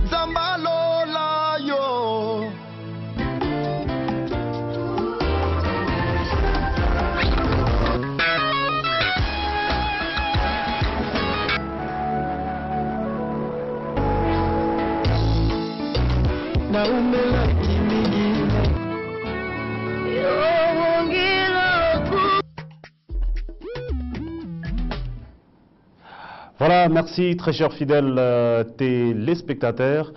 Zambalola yo. Naumela kimigine. Voilà, merci très chers fidèles téléspectateurs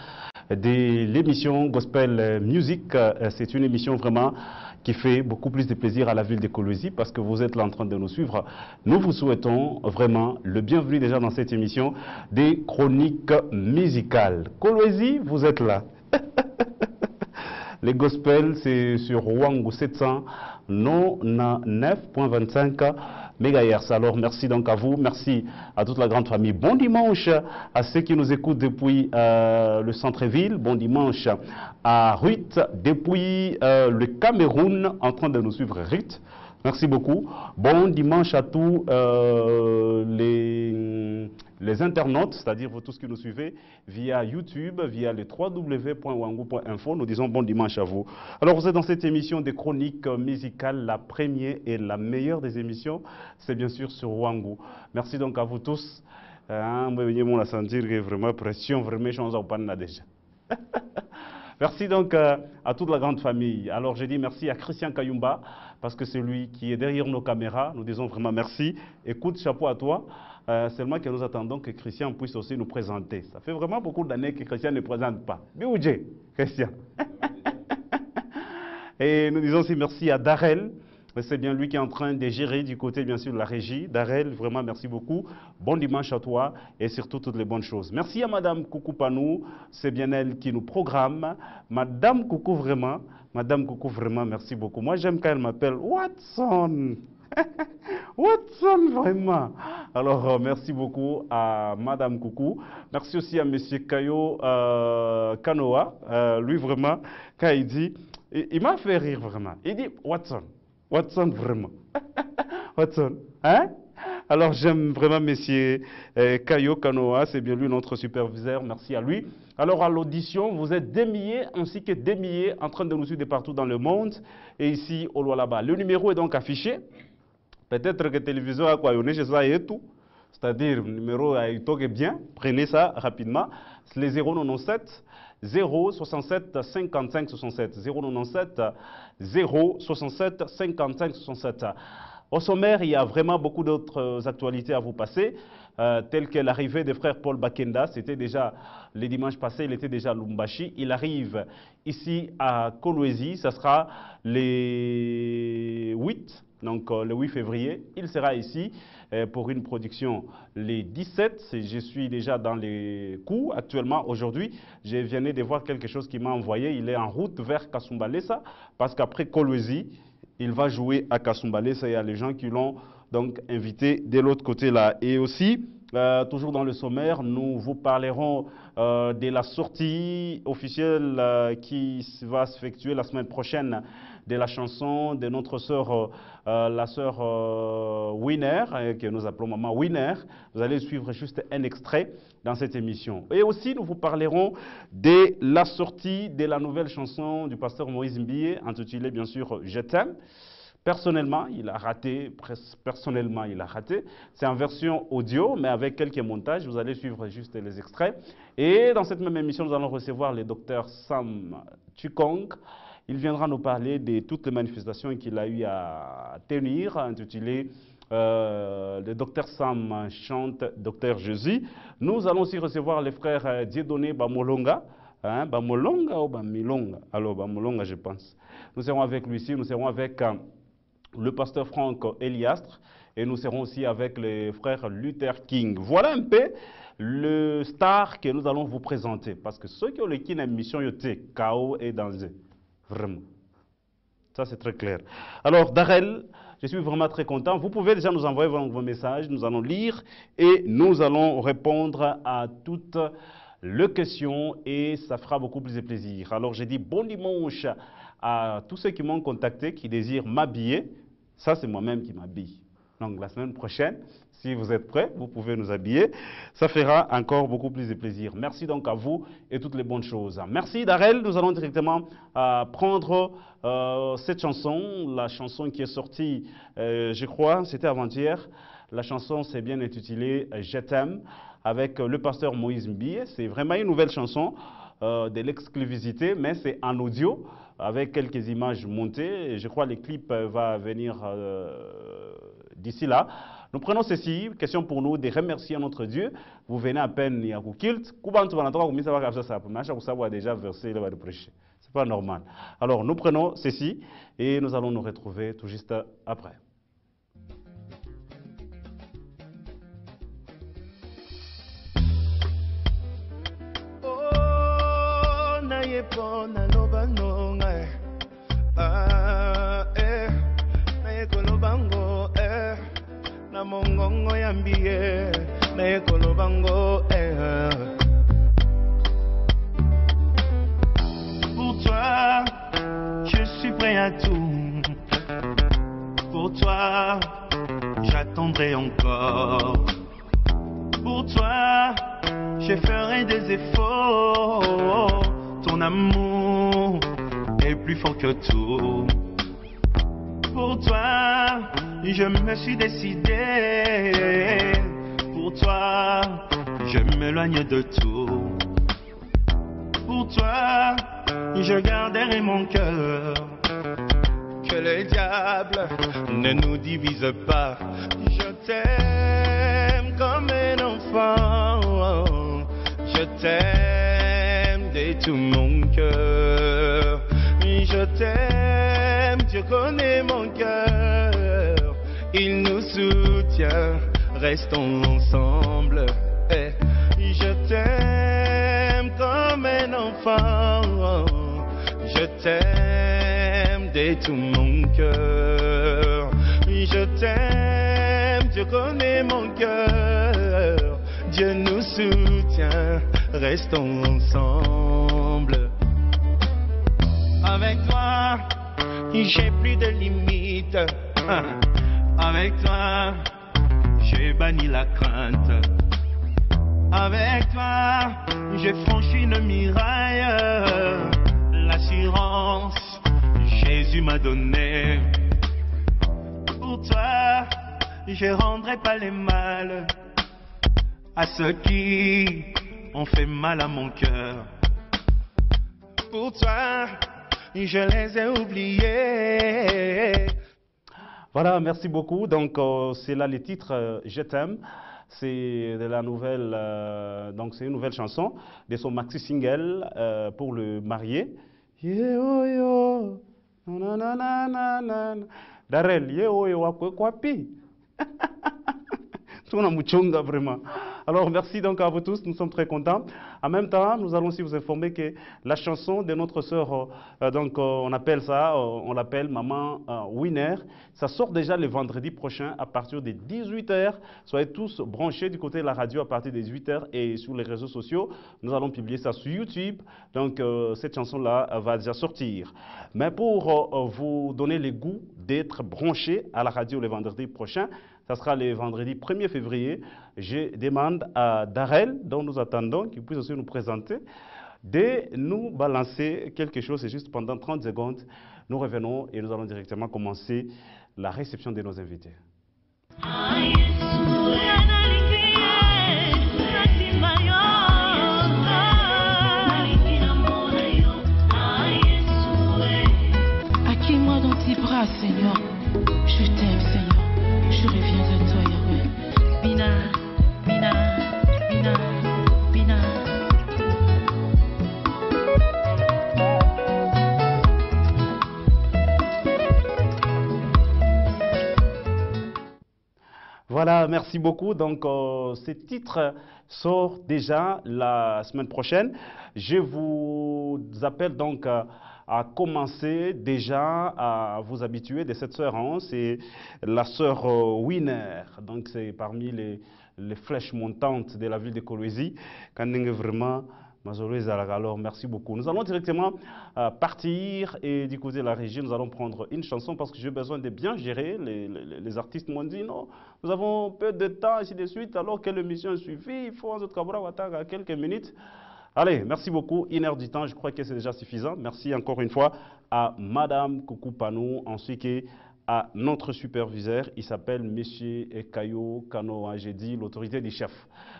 de l'émission Gospel Music. C'est une émission vraiment qui fait beaucoup plus de plaisir à la ville de Kolwezi parce que vous êtes là en train de nous suivre. Nous vous souhaitons vraiment le bienvenu déjà dans cette émission des chroniques musicales. Kolwezi, vous êtes là. Les gospels, c'est sur Wangu 799.25 MHz. Alors merci donc à vous, merci à toute la grande famille. Bon dimanche à ceux qui nous écoutent depuis le centre-ville. Bon dimanche à Ruth depuis le Cameroun en train de nous suivre. Ruth, merci beaucoup. Bon dimanche à tous les internautes, c'est-à-dire vous tous qui nous suivez via YouTube, via le www.wangu.info. Nous disons bon dimanche à vous. Alors vous êtes dans cette émission des chroniques musicales, la première et la meilleure des émissions, c'est bien sûr sur Wangu. Merci donc à vous tous. Moi, sentir que vraiment pression, vraiment chance au pan déjà. Merci donc à toute la grande famille. Alors je dis merci à Christian Kayumba parce que c'est lui qui est derrière nos caméras. Nous disons vraiment merci. Écoute, chapeau à toi. Seulement que nous attendons que Christian puisse aussi nous présenter. Ça fait vraiment beaucoup d'années que Christian ne présente pas. Bioudjé, Christian. Et nous disons aussi merci à Darrell. C'est bien lui qui est en train de gérer du côté, bien sûr, de la régie. Darrell, vraiment, merci beaucoup. Bon dimanche à toi et surtout toutes les bonnes choses. Merci à Madame Coucou Panou. C'est bien elle qui nous programme. Madame Coucou, vraiment, merci beaucoup. Moi, j'aime quand elle m'appelle Watson. Watson, vraiment. Alors, merci beaucoup à Madame Coucou. Merci aussi à Monsieur Kayo Kanoa. Lui, vraiment, quand il dit, il m'a fait rire vraiment. Il dit, Watson, vraiment. Watson, hein? Alors, j'aime vraiment Monsieur Kayo Kanoa. C'est bien lui, notre superviseur. Merci à lui. Alors, à l'audition, vous êtes des milliers ainsi que des milliers en train de nous suivre de partout dans le monde. Et ici, au Lualaba. Le numéro est donc affiché. Peut-être que la télévision a quoi, chez ça et tout. C'est-à-dire, le numéro est bien. Prenez ça rapidement. C'est les 097 067 55 67. 097 067 55 67. Au sommaire, il y a vraiment beaucoup d'autres actualités à vous passer, telles que l'arrivée des frères Paul Bakenda. C'était déjà le dimanche passé, il était déjà à Lumbashi. Il arrive ici à Kolwezi. Ce sera les 8. Donc le 8 février, il sera ici pour une production les 17. Je suis déjà dans les coups actuellement. Aujourd'hui, je viens de voir quelque chose qui m'a envoyé. Il est en route vers Kasumbalesa parce qu'après Kolwezi, il va jouer à Kasumbalesa. Il y a les gens qui l'ont donc invité de l'autre côté là. Et aussi, toujours dans le sommaire, nous vous parlerons de la sortie officielle qui va s'effectuer la semaine prochaine de la chanson de notre sœur, la sœur Winner, que nous appelons Maman Winner. Vous allez suivre juste un extrait dans cette émission. Et aussi, nous vous parlerons de la sortie de la nouvelle chanson du pasteur Moïse Mbié, intitulée bien sûr « Je t'aime ». Personnellement, il a raté. C'est en version audio, mais avec quelques montages. Vous allez suivre juste les extraits. Et dans cette même émission, nous allons recevoir le docteur Sam Chukong. Il viendra nous parler de toutes les manifestations qu'il a eu à tenir, intitulées le docteur Sam chante Docteur Jésus. Nous allons aussi recevoir les frères Dieudonné Bamolonga. Bamolonga ou Bamilonga? Alors, Bamolonga, je pense. Nous serons avec lui ici, nous serons avec le pasteur Franck Eliastre et nous serons aussi avec les frères Luther King. Voilà un peu le star que nous allons vous présenter. Parce que ceux qui ont l'équipe d'émission, KO et danger. Vraiment. Ça, c'est très clair. Alors, Darrell, je suis vraiment très content. Vous pouvez déjà nous envoyer vos messages. Nous allons lire et nous allons répondre à toutes les questions et ça fera beaucoup plus de plaisir. Alors, j'ai dit bon dimanche à tous ceux qui m'ont contacté, qui désirent m'habiller. Ça, c'est moi-même qui m'habille. Donc, la semaine prochaine, si vous êtes prêts, vous pouvez nous habiller. Ça fera encore beaucoup plus de plaisir. Merci donc à vous et toutes les bonnes choses. Merci Darel. Nous allons directement prendre cette chanson, la chanson qui est sortie, je crois, c'était avant-hier. La chanson s'est bien intitulée « Je t'aime » avec le pasteur Moïse Mbie. C'est vraiment une nouvelle chanson de l'exclusivité, mais c'est en audio avec quelques images montées. Je crois que les clips vont venir d'ici là. Nous prenons ceci, question pour nous de remercier notre Dieu. Vous venez à peine à Kilt, déjà versé le prêcher. C'est pas normal. Alors nous prenons ceci et nous allons nous retrouver tout juste après. Mongongo yambie na ekolo bango Pour toi, je suis prêt à tout. Pour toi, j'attendrai encore. Pour toi, je ferai des efforts. Ton amour est plus fort que tout. Pour toi, je me suis décidé. Pour toi, je m'éloigne de tout. Pour toi, je garderai mon cœur. Que le diable ne nous divise pas. Je t'aime comme un enfant. Je t'aime de tout mon cœur. Je t'aime, tu connais mon cœur. Il nous soutient, restons ensemble. Je t'aime comme un enfant. Je t'aime de tout mon cœur. Je t'aime, tu connais mon cœur. Dieu nous soutient, restons ensemble. Avec toi, j'ai plus de limites. Avec toi, j'ai banni la crainte. Avec toi, j'ai franchi une muraille. L'assurance, Jésus m'a donné. Pour toi, je rendrai pas les mal à ceux qui ont fait mal à mon cœur. Pour toi, je les ai oubliés. Voilà, merci beaucoup. Donc, c'est là le titre Je t'aime. C'est de la nouvelle, donc c'est une nouvelle chanson de son maxi single pour le marié. Yo yo, nananana, Darel, yo yo, wakwapi. Vraiment. Alors, merci donc à vous tous, nous sommes très contents. En même temps, nous allons aussi vous informer que la chanson de notre sœur, on appelle ça, on l'appelle Maman Winner, ça sort déjà le vendredi prochain à partir de 18 h. Soyez tous branchés du côté de la radio à partir de 18 h et sur les réseaux sociaux. Nous allons publier ça sur YouTube. Donc, cette chanson-là va déjà sortir. Mais pour vous donner le goût d'être branché à la radio le vendredi prochain, ça sera le vendredi 1er février. Je demande à Darel, dont nous attendons, qu'il puisse aussi nous présenter, de nous balancer quelque chose. C'est juste pendant 30 secondes. Nous revenons et nous allons directement commencer la réception de nos invités. Accueille-moi dans tes bras, Seigneur. Je t'aime, Seigneur. Je reviens à toi, Yahweh. Bina, Bina, Bina, Bina. Voilà, merci beaucoup. Donc, ce titre sort déjà la semaine prochaine. Je vous appelle donc à commencer déjà à vous habituer de cette sœur. Hein. C'est la sœur Winner. Donc, c'est parmi les flèches montantes de la ville de Kolwezi. Quand on est vraiment Alors, merci beaucoup. Nous allons directement partir et du côté de la régie, nous allons prendre une chanson parce que j'ai besoin de bien gérer. Les artistes m'ont dit non, nous avons peu de temps, ainsi de suite, alors que l'émission suffit, il faut à quelques minutes. Allez, merci beaucoup. 1 heure du temps, je crois que c'est déjà suffisant. Merci encore une fois à Madame Koukoupanou, ainsi qu'à notre superviseur. Il s'appelle Monsieur Kayo Kano, j'ai dit l'autorité du chef.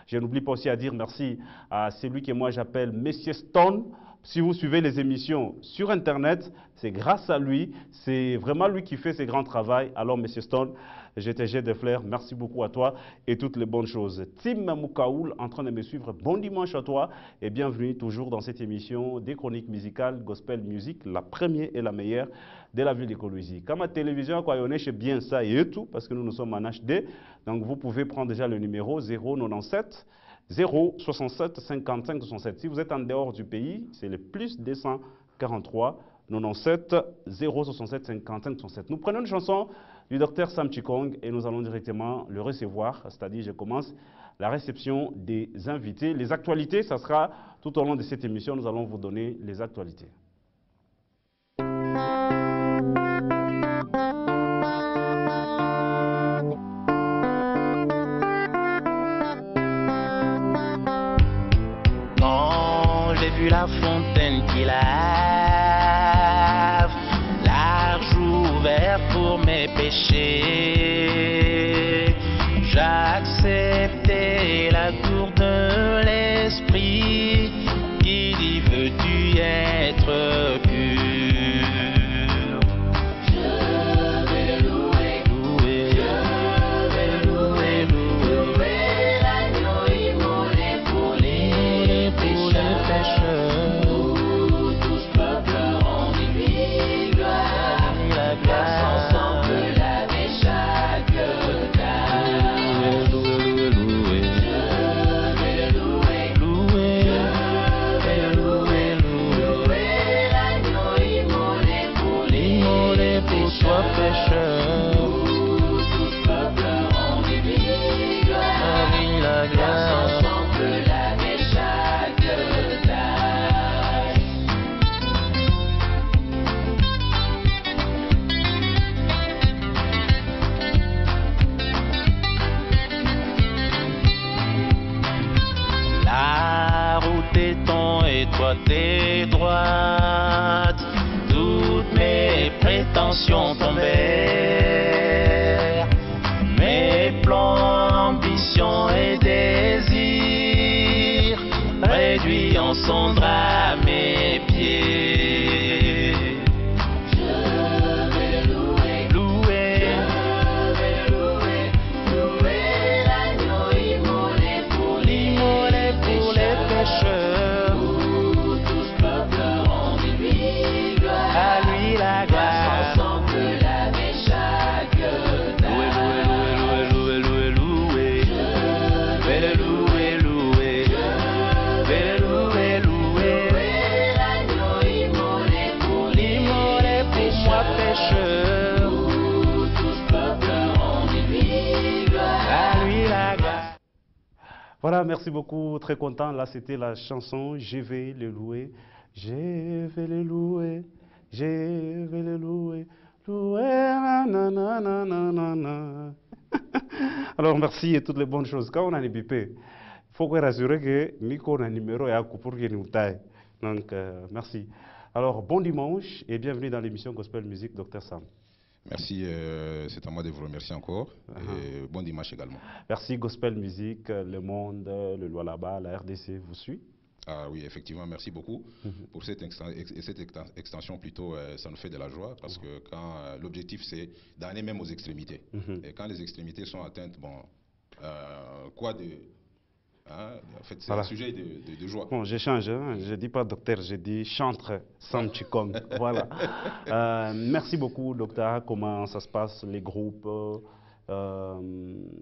Je n'oublie pas aussi à dire merci à celui que moi j'appelle Monsieur Stone. Si vous suivez les émissions sur Internet, c'est grâce à lui. C'est vraiment lui qui fait ce grand travail. Alors, Monsieur Stone, je te jette des fleurs. Merci beaucoup à toi et toutes les bonnes choses. Tim Moukaoul, en train de me suivre. Bon dimanche à toi et bienvenue toujours dans cette émission des chroniques musicales Gospel Music, la première et la meilleure de la ville de Kolwezi. Comme à la télévision, quoi, on est bien ça et tout, parce que nous sommes en HD. Donc, vous pouvez prendre déjà le numéro 097 067 55 67. Si vous êtes en dehors du pays, c'est le plus 243 97 067 55 67. Nous prenons une chanson du docteur Sam Chikong et nous allons directement le recevoir, c'est-à-dire je commence la réception des invités. Les actualités, ça sera tout au long de cette émission, nous allons vous donner les actualités. La fontaine qui lave, large ouvert pour mes péchés. J'acceptais la tour de l'esprit qui dit veux-tu être pur. Je vais louer, je vais louer, l'agneau immolé pour les pécheurs. T'es droite, toutes mes prétentions tombèrent, mes plans, ambitions et désirs réduits en cendres à mes pieds. Je vais louer, l'agneau immolé pour les pécheurs. Voilà, merci beaucoup, très content. Là, c'était la chanson « Je vais le louer, je vais le louer, je vais le louer, louer, nanana. » Alors, merci et toutes les bonnes choses. Quand on a les bipés, il faut rassurer que Miko a un numéro et un coup pour qu'il nous taille. Donc, merci. Alors, bon dimanche et bienvenue dans l'émission Gospel Music, Dr Sam. Merci, c'est à moi de vous remercier encore. Et bon dimanche également. Merci, Gospel Music, Le Monde, le Lualaba, la RDC vous suit. Ah oui, effectivement, merci beaucoup pour cette extension. Plutôt, ça nous fait de la joie parce que quand l'objectif c'est d'aller même aux extrémités. Et quand les extrémités sont atteintes, bon, quoi de... Hein, en fait, c'est un sujet de joie. Bon, j'échange, hein. Je ne dis pas docteur, je dis chantre Sam Chikong. Voilà. Merci beaucoup, docteur. Comment ça se passe, les groupes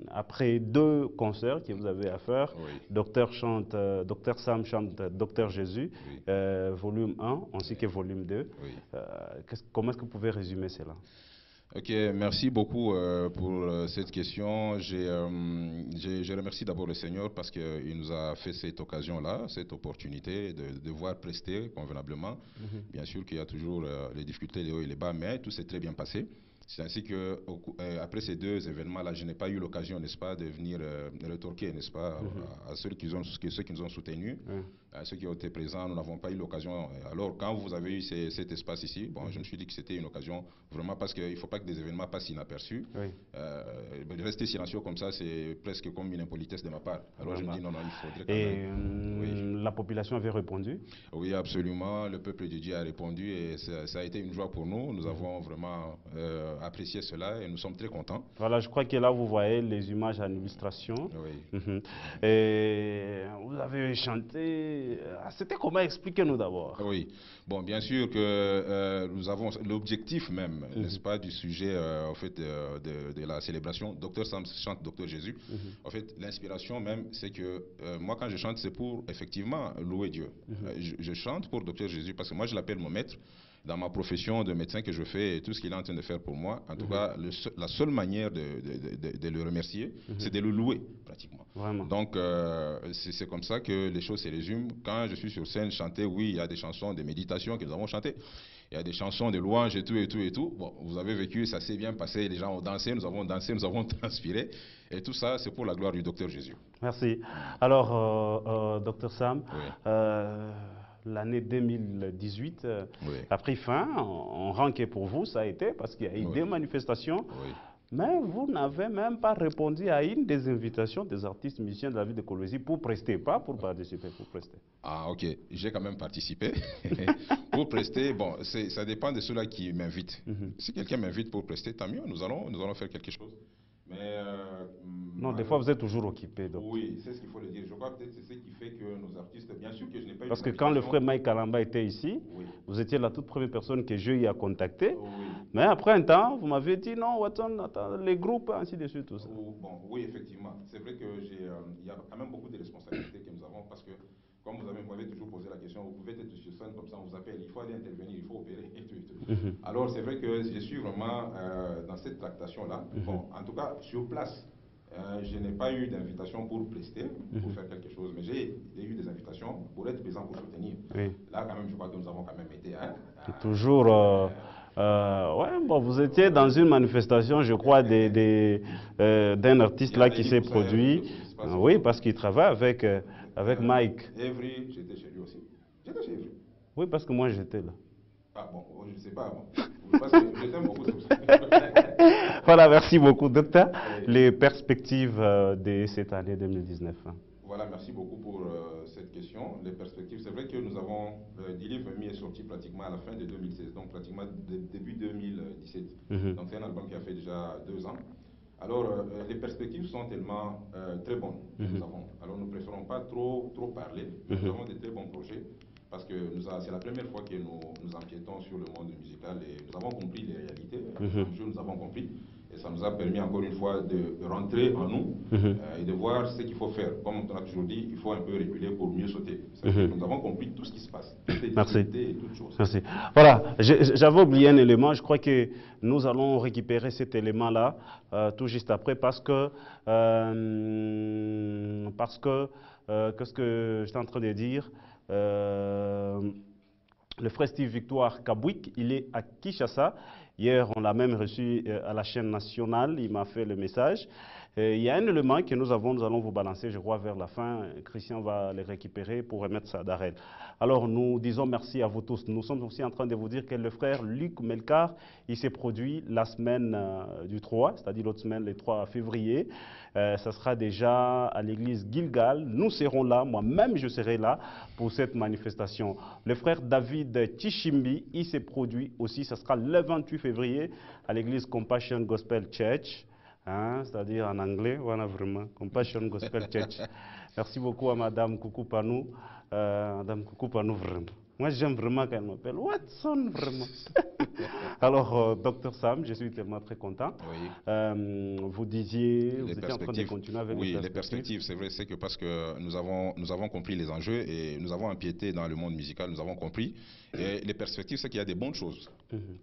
après 2 concerts que vous avez à faire, Docteur Sam chante Docteur Jésus, volume 1 ainsi que volume 2. Comment est-ce que vous pouvez résumer cela? Ok, merci beaucoup pour cette question. Je remercie d'abord le Seigneur parce qu'il nous a fait cette occasion-là, cette opportunité de voir prester convenablement. Bien sûr qu'il y a toujours les difficultés, les hauts et les bas, mais tout s'est très bien passé. C'est ainsi que après ces deux événements-là, je n'ai pas eu l'occasion, n'est-ce pas, de venir rétorquer, n'est-ce pas, à ceux qui nous ont soutenus, à ceux qui ont été présents. Nous n'avons pas eu l'occasion. Alors, quand vous avez eu cet espace ici, bon, je me suis dit que c'était une occasion vraiment parce qu'il ne faut pas que des événements passent inaperçus. Rester silencieux comme ça, c'est presque comme une impolitesse de ma part. Alors, je me dis non, il faudrait quand même. La population avait répondu? Oui, absolument. Le peuple de Dieu a répondu et ça a été une joie pour nous. Nous avons vraiment apprécié cela et nous sommes très contents. Voilà, je crois que là, vous voyez les images en illustration. Oui. Et vous avez chanté. C'était comment? Expliquez-nous d'abord. Oui. Bon, bien sûr que nous avons l'objectif même, n'est-ce pas, du sujet en fait, de la célébration. Docteur Sam chante Docteur Jésus. En fait, l'inspiration même, c'est que moi, quand je chante, c'est pour effectivement louer Dieu. Je chante pour Docteur Jésus parce que moi, je l'appelle mon maître. Dans ma profession de médecin que je fais et tout ce qu'il est en train de faire pour moi, en tout cas, la seule manière de le remercier, c'est de le louer, pratiquement. Vraiment. Donc, c'est comme ça que les choses se résument. Quand je suis sur scène, chanter, oui, il y a des chansons de méditation que nous avons chantées. Il y a des chansons de louanges et tout, et tout, et tout. Bon, vous avez vécu, ça s'est bien passé, les gens ont dansé, nous avons transpiré. Et tout ça, c'est pour la gloire du Docteur Jésus. Merci. Alors, Docteur Sam, oui. L'année 2018 oui. a pris fin en ranquet pour vous, ça a été, parce qu'il y a eu des manifestations. Oui. Mais vous n'avez même pas répondu à une des invitations des artistes musiciens de la ville de Kolwezi pour prester, pas pour participer, pour prester. Ah, ok. J'ai quand même participé. Pour prester, bon, ça dépend de ceux-là qui m'invitent. Si quelqu'un m'invite pour prester, tant mieux, nous allons faire quelque chose. Mais non, des fois vous êtes toujours occupé. Donc. Oui, c'est ce qu'il faut le dire. Je crois que peut-être c'est ce qui fait que nos artistes, bien sûr que je n'ai pas eu. Parce que quand le frère Mike Kalamba était ici, oui. Vous étiez la toute première personne que j'ai eu à contacter. Oui. Mais après un temps, vous m'avez dit non, Watson, attends, les groupes, ainsi de suite, tout ça. Bon, oui, effectivement. C'est vrai qu'il y a quand même beaucoup de responsabilités que nous avons parce que, comme vous m'avez toujours posé la question, vous pouvez être sur scène comme ça, on vous appelle, il faut aller intervenir, il faut opérer et tout et tout. Alors, c'est vrai que je suis vraiment dans cette tractation-là. Bon, en tout cas, sur place. Je n'ai pas eu d'invitation pour prester, pour faire quelque chose, mais j'ai eu des invitations pour être présent, pour soutenir. Oui. Là, quand même, je crois que nous avons quand même été... toujours... ouais, bon, vous étiez dans une manifestation, je crois, d'un artiste là qui s'est produit. Oui, parce qu'il travaille avec Mike. Evry, j'étais chez lui aussi. J'étais chez Evry. Oui, parce que moi, j'étais là. Ah bon, je ne sais pas. Bon. Parce que je t'aime beaucoup, c'est pour ça. Voilà, merci beaucoup, docteur. Les perspectives de cette année 2019. Voilà, merci beaucoup pour cette question. Les perspectives, c'est vrai que nous avons... Dili Femi est sorti pratiquement à la fin de 2016, donc pratiquement début 2017. Donc c'est un album qui a fait déjà 2 ans. Alors, les perspectives sont tellement très bonnes que nous avons. Alors, nous ne préférons pas trop parler, mais nous avons de très bons projets. Parce que c'est la première fois que nous empiétons sur le monde musical et nous avons compris les réalités. Nous avons compris. Et ça nous a permis encore une fois de rentrer en nous et de voir ce qu'il faut faire. Comme on a toujours dit, il faut un peu reculer pour mieux sauter. Nous avons compris tout ce qui se passe. Merci. Et toutes choses. Merci. Voilà, j'avais oublié un élément. Je crois que nous allons récupérer cet élément-là tout juste après parce que qu'est-ce que j'étais en train de dire? Le frère Steve Victoire Kabouik, il est à Kinshasa. Hier, on l'a même reçu à la chaîne nationale, il m'a fait le message. Il y a un élément que nous allons vous balancer, je crois, vers la fin. Christian va les récupérer pour remettre ça d'arrêt. Alors, nous disons merci à vous tous. Nous sommes aussi en train de vous dire que le frère Luc Melcar, il s'est produit la semaine du 3, c'est-à-dire l'autre semaine, le 3 février. Ça sera déjà à l'église Gilgal. Nous serons là, moi-même je serai là pour cette manifestation. Le frère David Chishimbi, il s'est produit aussi, ça sera le 28 février à l'église Compassion Gospel Church. C'est-à-dire en anglais, voilà vraiment, Compassion Gospel Church. Merci beaucoup à Madame Koukou Panou Madame Koukoupanou, vraiment. Moi, j'aime vraiment qu'elle m'appelle Watson, vraiment. Alors, Docteur Sam, je suis tellement très content. Oui. Vous disiez, vous étiez en train de continuer avec les perspectives, c'est vrai, c'est que parce que nous avons compris les enjeux et nous avons empiété dans le monde musical, nous avons compris. Et les perspectives, c'est qu'il y a des bonnes choses.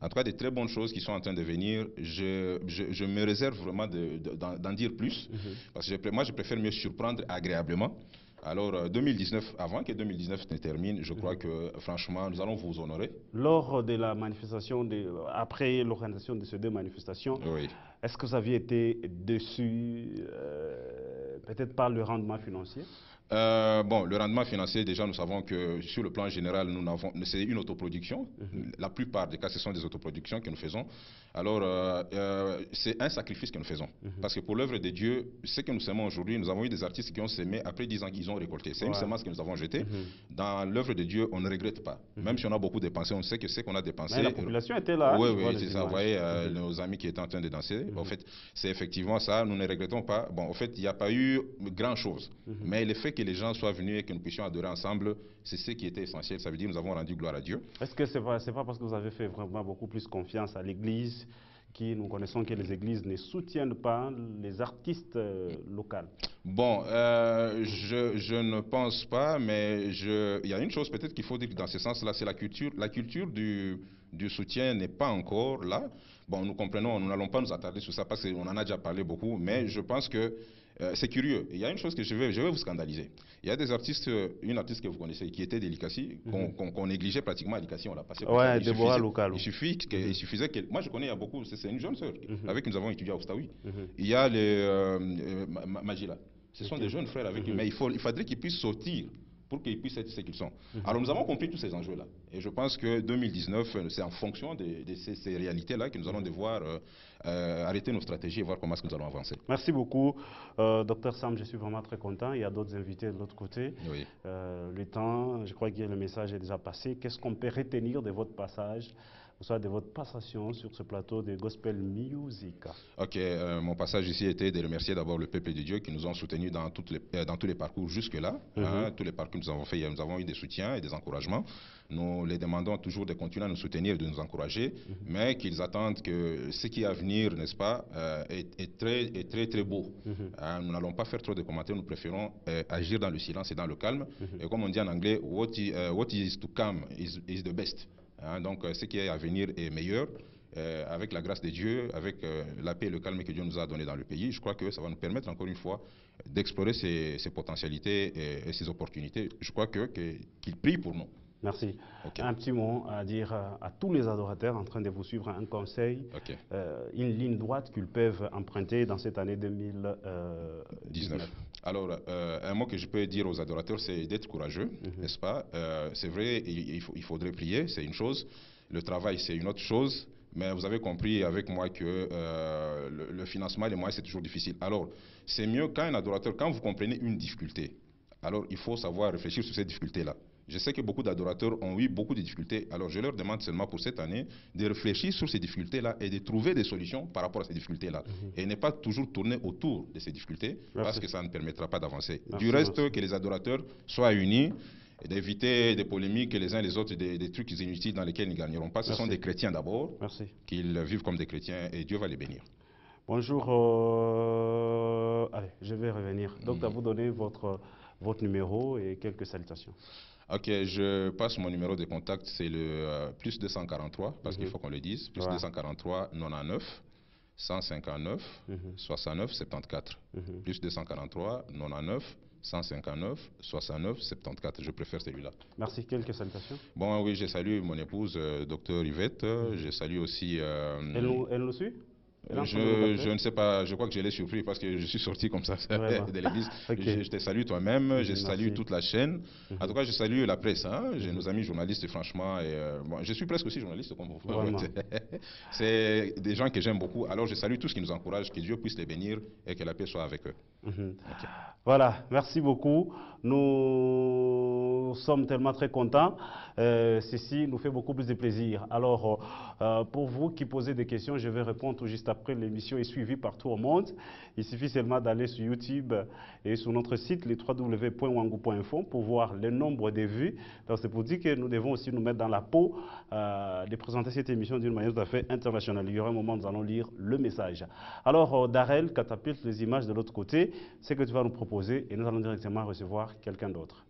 En tout cas, des très bonnes choses qui sont en train de venir. Je me réserve vraiment d'en dire plus. Parce que moi, je préfère mieux surprendre agréablement. Alors, 2019, avant que 2019 ne termine, je crois que, franchement, nous allons vous honorer. Lors de la manifestation, après l'organisation de ces deux manifestations, Oui. est-ce que vous aviez été déçu, peut-être par le rendement financier? Bon, le rendement financier, déjà, nous savons que sur le plan général, c'est une autoproduction. La plupart des cas, ce sont des autoproductions que nous faisons. Alors, c'est un sacrifice que nous faisons. Parce que pour l'œuvre de Dieu, ce que nous semons aujourd'hui, nous avons eu des artistes qui ont semé, après 10 ans qu'ils ont récolté. C'est une semence que nous avons jetée. Dans l'œuvre de Dieu, on ne regrette pas. Même si on a beaucoup dépensé, on sait que ce qu'on a dépensé... Mais la population était là. Oui, oui, c'est ça. Vous voyez, nos amis qui étaient en train de danser. En fait, c'est effectivement ça. Nous ne regrettons pas. Bon, en fait, il n'y a pas eu grand-chose. Mais le fait que les gens soient venus et que nous puissions adorer ensemble, c'est ce qui était essentiel. Ça veut dire que nous avons rendu gloire à Dieu. Est-ce que c'est pas parce que vous avez fait vraiment beaucoup plus confiance à l'Église, qui nous connaissons que les églises ne soutiennent pas les artistes locaux? Bon, je ne pense pas, mais il y a une chose peut-être qu'il faut dire dans ce sens-là, c'est la culture. La culture du soutien n'est pas encore là. Bon, nous comprenons, nous n'allons pas nous attarder sur ça parce qu'on en a déjà parlé beaucoup, mais je pense que c'est curieux. Il y a une chose que je vais vous scandaliser. Il y a des artistes, une artiste que vous connaissez, qui était d'Elikassi, qu'on négligeait pratiquement à Elikassi, on l'a passé. Ouais, Déborah Loukalo. Il suffisait qu'elle... Moi, je connais, il y a beaucoup, c'est une jeune sœur avec qui nous avons étudié à Oustaoui. Il y a les Magila. Ce sont des jeunes frères avec lui, mais il faudrait qu'ils puissent sortir pour qu'ils puissent être ce qu'ils sont. Alors nous avons compris tous ces enjeux-là. Et je pense que 2019, c'est en fonction de ces réalités-là que nous allons devoir arrêter nos stratégies et voir comment est-ce que nous allons avancer. Merci beaucoup, Docteur Sam, je suis vraiment très content. Il y a d'autres invités de l'autre côté. Oui. Le temps, je crois que le message est déjà passé. Qu'est-ce qu'on peut retenir de votre passage, ou soit de votre passation sur ce plateau de Gospel Music? Ok, mon passage ici était de remercier d'abord le peuple de Dieu qui nous ont soutenus dans tous les parcours jusque-là. Tous les parcours que nous avons fait, nous avons eu des soutiens et des encouragements. Nous les demandons toujours de continuer à nous soutenir et de nous encourager, mais qu'ils attendent que ce qui est à venir, n'est-ce pas, est très beau. Nous n'allons pas faire trop de commentaires, nous préférons agir dans le silence et dans le calme. Et comme on dit en anglais, what is to come is the best. Donc ce qui est à venir est meilleur. Avec la grâce de Dieu, avec la paix et le calme que Dieu nous a donné dans le pays, je crois que ça va nous permettre encore une fois d'explorer ces potentialités et ces opportunités. Je crois qu'il prie pour nous. Merci. Okay. Un petit mot à dire à tous les adorateurs en train de vous suivre, un conseil, une ligne droite qu'ils peuvent emprunter dans cette année 2019. Alors, un mot que je peux dire aux adorateurs, c'est d'être courageux, n'est-ce pas? C'est vrai, il faudrait prier, c'est une chose. Le travail, c'est une autre chose. Mais vous avez compris avec moi que le financement, les moyens, c'est toujours difficile. Alors, c'est mieux quand un adorateur, quand vous comprenez une difficulté, alors il faut savoir réfléchir sur cette difficulté-là. Je sais que beaucoup d'adorateurs ont eu beaucoup de difficultés, alors je leur demande seulement pour cette année de réfléchir sur ces difficultés-là et de trouver des solutions par rapport à ces difficultés-là. Et ne pas toujours tourner autour de ces difficultés, parce que ça ne permettra pas d'avancer. Du reste, que les adorateurs soient unis, et d'éviter des polémiques les uns les autres, des trucs inutiles dans lesquels ils ne gagneront pas. Ce sont des chrétiens d'abord, qu'ils vivent comme des chrétiens et Dieu va les bénir. Bonjour, allez, je vais revenir. Donc, à vous donner votre numéro et quelques salutations. Ok, je passe mon numéro de contact, c'est le plus 243, parce qu'il faut qu'on le dise, plus 243 99 159 69 74. Plus 243 99 159 69 74. Je préfère celui-là. Merci. Quelques salutations. Bon, oui, je salue mon épouse, docteur Yvette. Je salue aussi... Elle nous suit? Je ne sais pas, je crois que je l'ai surpris parce que je suis sorti comme ça de l'église. Je te salue toi-même, je salue toute la chaîne. En tout cas, je salue la presse, j'ai nos amis journalistes, franchement. Et, bon, je suis presque aussi journaliste comme vous. C'est des gens que j'aime beaucoup. Alors, je salue tous qui nous encouragent, que Dieu puisse les bénir et que la paix soit avec eux. Voilà, merci beaucoup. Nous sommes tellement très contents. Ceci nous fait beaucoup plus de plaisir. Alors, pour vous qui posez des questions, je vais répondre tout juste après. après l'émission est suivie partout au monde. Il suffit seulement d'aller sur YouTube et sur notre site, le www.wangu.info, pour voir le nombre de vues. Donc c'est pour dire que nous devons aussi nous mettre dans la peau de présenter cette émission d'une manière tout à fait internationale. Il y aura un moment où nous allons lire le message. Alors Darrell catapulte les images de l'autre côté, c'est que tu vas nous proposer et nous allons directement recevoir quelqu'un d'autre.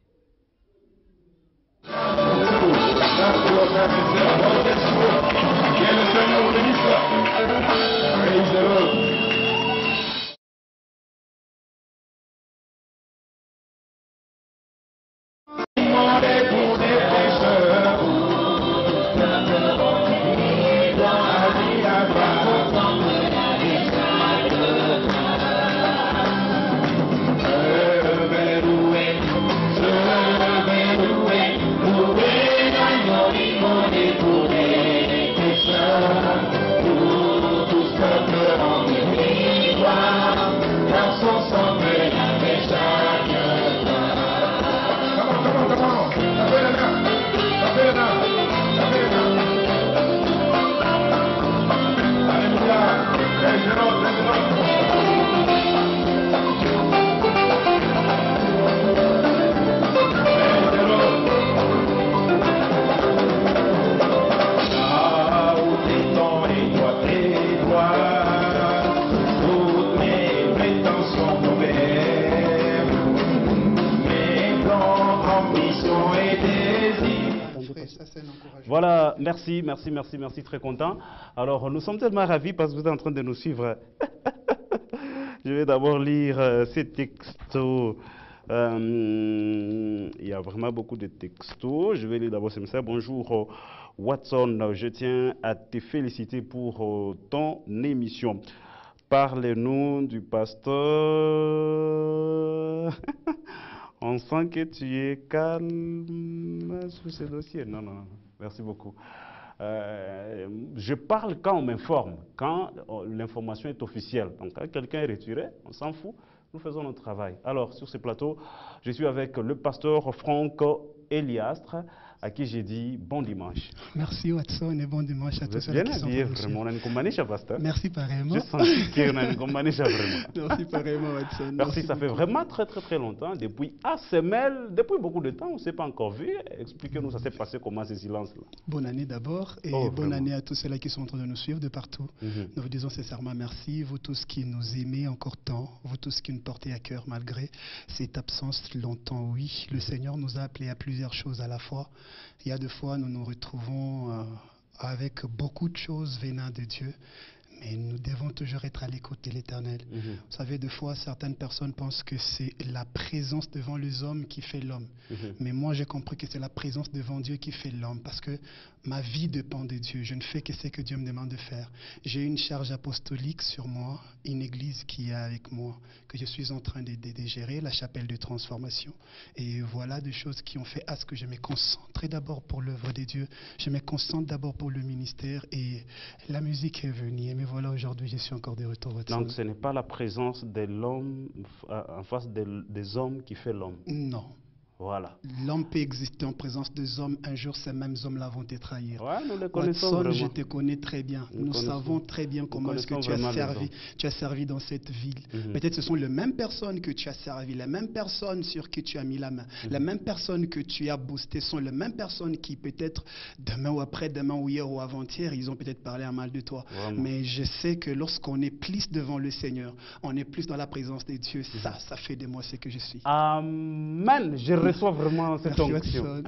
Voilà, merci, très content. Alors, nous sommes tellement ravis parce que vous êtes en train de nous suivre. Je vais d'abord lire ces textos. Il y a vraiment beaucoup de textos. Je vais lire d'abord ce message. Bonjour Watson, je tiens à te féliciter pour ton émission. Parlez-nous du pasteur. On sent que tu es calme sur ce dossier. Non, non, non. Merci beaucoup. Je parle quand on m'informe, quand l'information est officielle. Donc, quand quelqu'un est retiré, on s'en fout, nous faisons notre travail. Alors, sur ce plateau, je suis avec le pasteur Franck Eliastre, à qui j'ai dit bon dimanche. Merci Watson et bon dimanche à tous ceux qui sont vraiment. Merci pareillement. J'ai senti qu'il y a une vraiment. Merci pareillement Watson. Merci, ça fait vraiment très longtemps, depuis ASML, depuis beaucoup de temps, on ne s'est pas encore vu. Expliquez-nous, ça s'est passé comment ces silences-là. Bonne année d'abord et bonne année à tous ceux-là qui sont en train de nous suivre de partout. Nous vous disons sincèrement merci, vous tous qui nous aimez encore tant, vous tous qui nous portez à cœur malgré cette absence longtemps, oui. Le Seigneur nous a appelés à plusieurs choses à la fois. Il y a des fois, nous nous retrouvons avec beaucoup de choses venant de Dieu, mais nous devons toujours être à l'écoute de l'Éternel. Vous savez, des fois, certaines personnes pensent que c'est la présence devant les hommes qui fait l'homme. Mais moi, j'ai compris que c'est la présence devant Dieu qui fait l'homme, parce que ma vie dépend de Dieu. Je ne fais que ce que Dieu me demande de faire. J'ai une charge apostolique sur moi, une église qui est avec moi, que je suis en train de gérer, la chapelle de transformation. Et voilà des choses qui ont fait à ce que je me concentre d'abord pour l'œuvre de Dieu. Je me concentre d'abord pour le ministère et la musique est venue. Mais voilà, aujourd'hui, je suis encore de retour. Donc, ce n'est pas la présence de l'homme en face des hommes qui fait l'homme. Non. Voilà. L'homme peut exister en présence des hommes. Un jour, ces mêmes hommes-là vont te trahir. Ouais, nous les connaissons Watson, vraiment. je te connais très bien. Nous savons très bien comment est-ce que tu as servi dans cette ville. Peut-être ce sont les mêmes personnes que tu as servi, les mêmes personnes sur qui tu as mis la main, les mêmes personnes que tu as boosté sont les mêmes personnes qui peut-être demain ou après-demain ou hier ou avant-hier, ils ont peut-être parlé un mal de toi. Vraiment. Mais je sais que lorsqu'on est plus devant le Seigneur, on est plus dans la présence de Dieu. Ça fait de moi ce que je suis. Amen. Je reçois vraiment cette onction.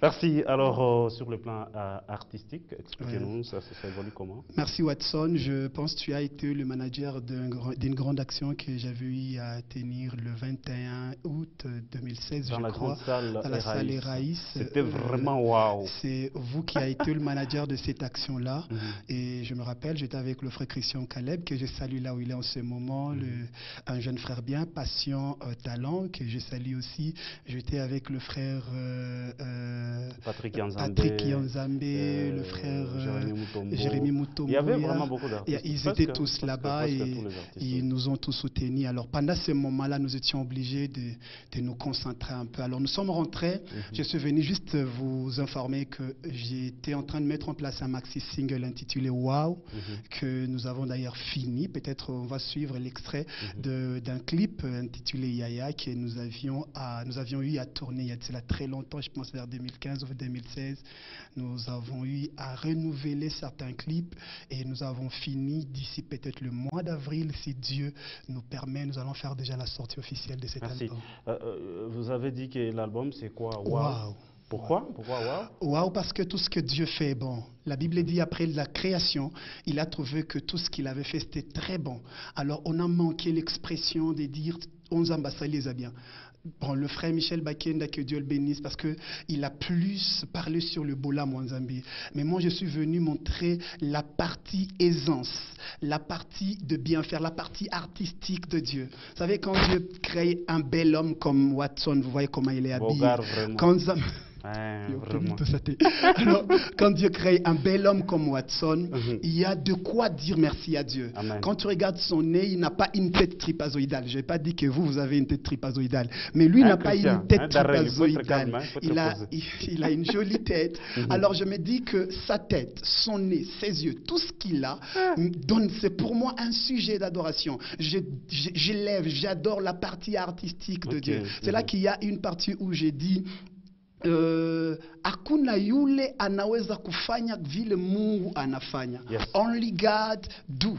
Merci. Alors, sur le plan artistique, expliquez-nous, ça évolue comment? Merci Watson. Je pense que tu as été le manager d'une grande action que j'avais eu à tenir le 21 août 2016, dans je crois, dans la salle Eraïs. C'était vraiment waouh. C'est vous qui avez été le manager de cette action-là. Et je me rappelle, j'étais avec le frère Christian Caleb, que je salue là où il est en ce moment, un jeune frère bien, patient, talent, que je salue aussi. J'étais avec le frère Patrick Yanzambe, le frère Jérémy Mutombo. Il y avait vraiment beaucoup d'artistes. Ils étaient tous là-bas et ils nous ont tous soutenus. Alors pendant ce moment-là, nous étions obligés de nous concentrer un peu. Alors nous sommes rentrés. Je suis venu juste vous informer que j'étais en train de mettre en place un maxi single intitulé Wow, que nous avons d'ailleurs fini. Peut-être on va suivre l'extrait d'un clip intitulé Yaya que nous avions eu à tourner il y a de cela très longtemps, je pense vers 2015 ou 2016. Nous avons eu à renouveler certains clips et nous avons fini d'ici peut-être le mois d'avril, si Dieu nous permet, nous allons faire déjà la sortie officielle de cet album. Vous avez dit que l'album c'est quoi? Wow. Pourquoi? Pourquoi wow? Wow, parce que tout ce que Dieu fait est bon. La Bible dit après la création, il a trouvé que tout ce qu'il avait fait c'était très bon. Alors on a manqué l'expression de dire on ambassadeurs les a bien. Bon, le frère Michel Bakenda, que Dieu le bénisse, parce qu'il a plus parlé sur le Bola Mwanzambi. Mais moi, je suis venu montrer la partie aisance, la partie de bien faire, la partie artistique de Dieu. Vous savez, quand Dieu crée un bel homme comme Watson, vous voyez comment il est habillé. Alors, quand Dieu crée un bel homme comme Watson, il y a de quoi dire merci à Dieu. Amen. Quand tu regardes son nez, il n'a pas une tête tripazoïdale. Je n'ai pas dit que vous avez une tête tripazoïdale, mais lui n'a pas une tête tripazoïdale. Il a une jolie tête. Alors je me dis que sa tête, son nez, ses yeux, tout ce qu'il a, c'est pour moi un sujet d'adoration. J'adore la partie artistique de Dieu. C'est là qu'il y a une partie où j'ai dit hakuna yule anaweza kufanya vile Mungu anafanya. Yes. Only God do.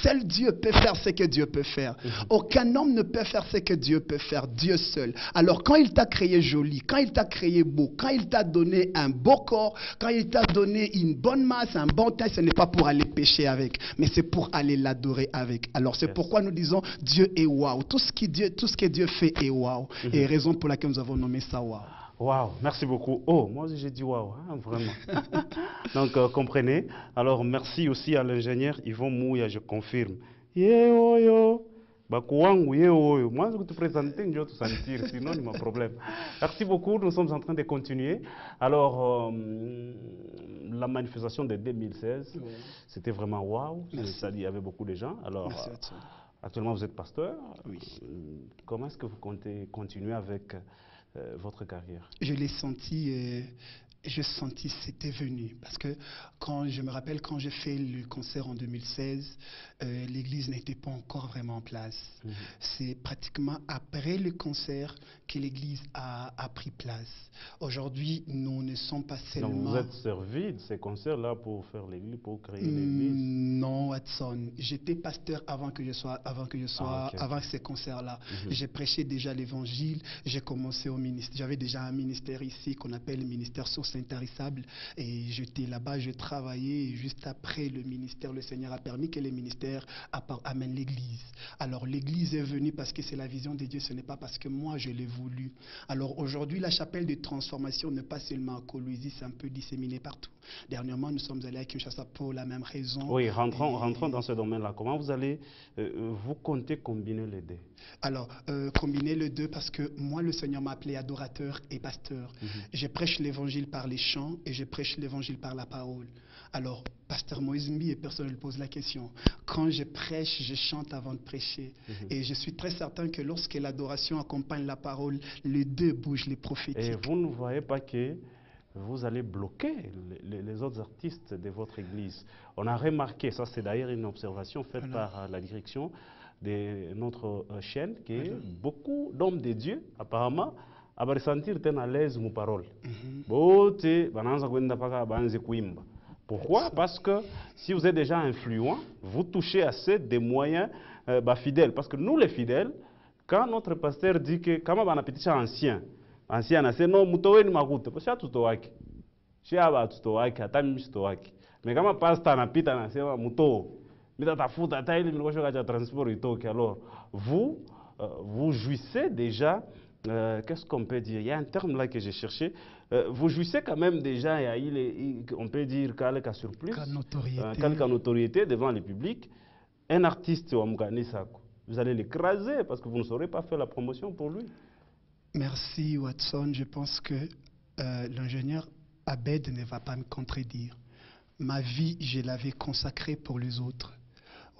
Seul Dieu peut faire ce que Dieu peut faire. Aucun homme ne peut faire ce que Dieu peut faire. Dieu seul. Alors quand il t'a créé joli, quand il t'a créé beau, quand il t'a donné un beau corps, quand il t'a donné une bonne masse, un bon taille, ce n'est pas pour aller pécher avec, mais c'est pour aller l'adorer avec. Alors c'est pourquoi nous disons Dieu est wow. Tout ce que Dieu fait est wow. Et raison pour laquelle nous avons nommé ça wow. Wow, merci beaucoup. Oh, moi aussi j'ai dit wow, hein, vraiment. Donc, comprenez. Alors, merci aussi à l'ingénieur Yvon Mouya, je confirme. Yo, bakuwangu yo. Moi, je vais te présenter, je vais te sentir, sinon il y a un problème. Merci beaucoup, nous sommes en train de continuer. Alors, la manifestation de 2016, c'était vraiment wow. Il y avait beaucoup de gens. Alors, actuellement, vous êtes pasteur. Oui. Comment est-ce que vous comptez continuer avec votre carrière? Je l'ai senti, je sentis c'était venu. Parce que je me rappelle quand j'ai fait le concert en 2016, l'église n'était pas encore vraiment en place. C'est pratiquement après le concert que l'église a pris place. Aujourd'hui, nous ne sommes pas seulement... Donc vous êtes servi de ces concerts-là pour faire l'église, pour créer l'église? Non, Watson. J'étais pasteur avant ces concerts-là. J'ai prêché déjà l'évangile. J'ai commencé au ministère. J'avais déjà un ministère ici qu'on appelle le ministère Source Intarissable. Et j'étais là-bas, je travaillais. Et juste après le ministère, le Seigneur a permis que les ministères amènent l'église. Alors l'église est venue parce que c'est la vision de Dieu. Ce n'est pas parce que moi je l'ai voulu. Alors aujourd'hui, la chapelle de transformation n'est pas seulement à Kolwezi, c'est un peu disséminé partout. Dernièrement, nous sommes allés à Kinshasa pour la même raison. Oui, rentrons dans ce domaine-là. Comment vous allez, vous comptez combiner les deux? Alors, combiner les deux parce que moi, le Seigneur m'a appelé adorateur et pasteur. Je prêche l'évangile par les chants et je prêche l'évangile par la parole. Alors, pasteur Moïse Mbi, et personne ne pose la question. Quand je prêche, je chante avant de prêcher. Et je suis très certain que lorsque l'adoration accompagne la parole, les deux bougent, les prophétiques. Et vous ne voyez pas que vous allez bloquer les autres artistes de votre église? On a remarqué, ça c'est d'ailleurs une observation faite par la direction de notre chaîne, que beaucoup d'hommes de Dieu, apparemment, à ressentir à l'aise mon parole. Pourquoi? Parce que si vous êtes déjà influent, vous touchez assez des moyens fidèles. Parce que nous les fidèles, quand notre pasteur dit que quand on a petit ancien, c'est non, mutoweni makuta, parce que tout waki, shiaba tout waki, atami tout waki. Mais quand pasteur n'a pita na sema muto, mita tafuta taili mnukosho kacha transport itoki. Alors vous jouissez déjà. Qu'est-ce qu'on peut dire? Il y a un terme là que j'ai cherché. Vous jouissez quand même déjà, on peut dire, quelques surplus, quelques notoriété devant le public. Un artiste, vous allez l'écraser parce que vous ne saurez pas faire la promotion pour lui. Merci Watson. Je pense que l'ingénieur Abed ne va pas me contredire. Ma vie, je l'avais consacrée pour les autres.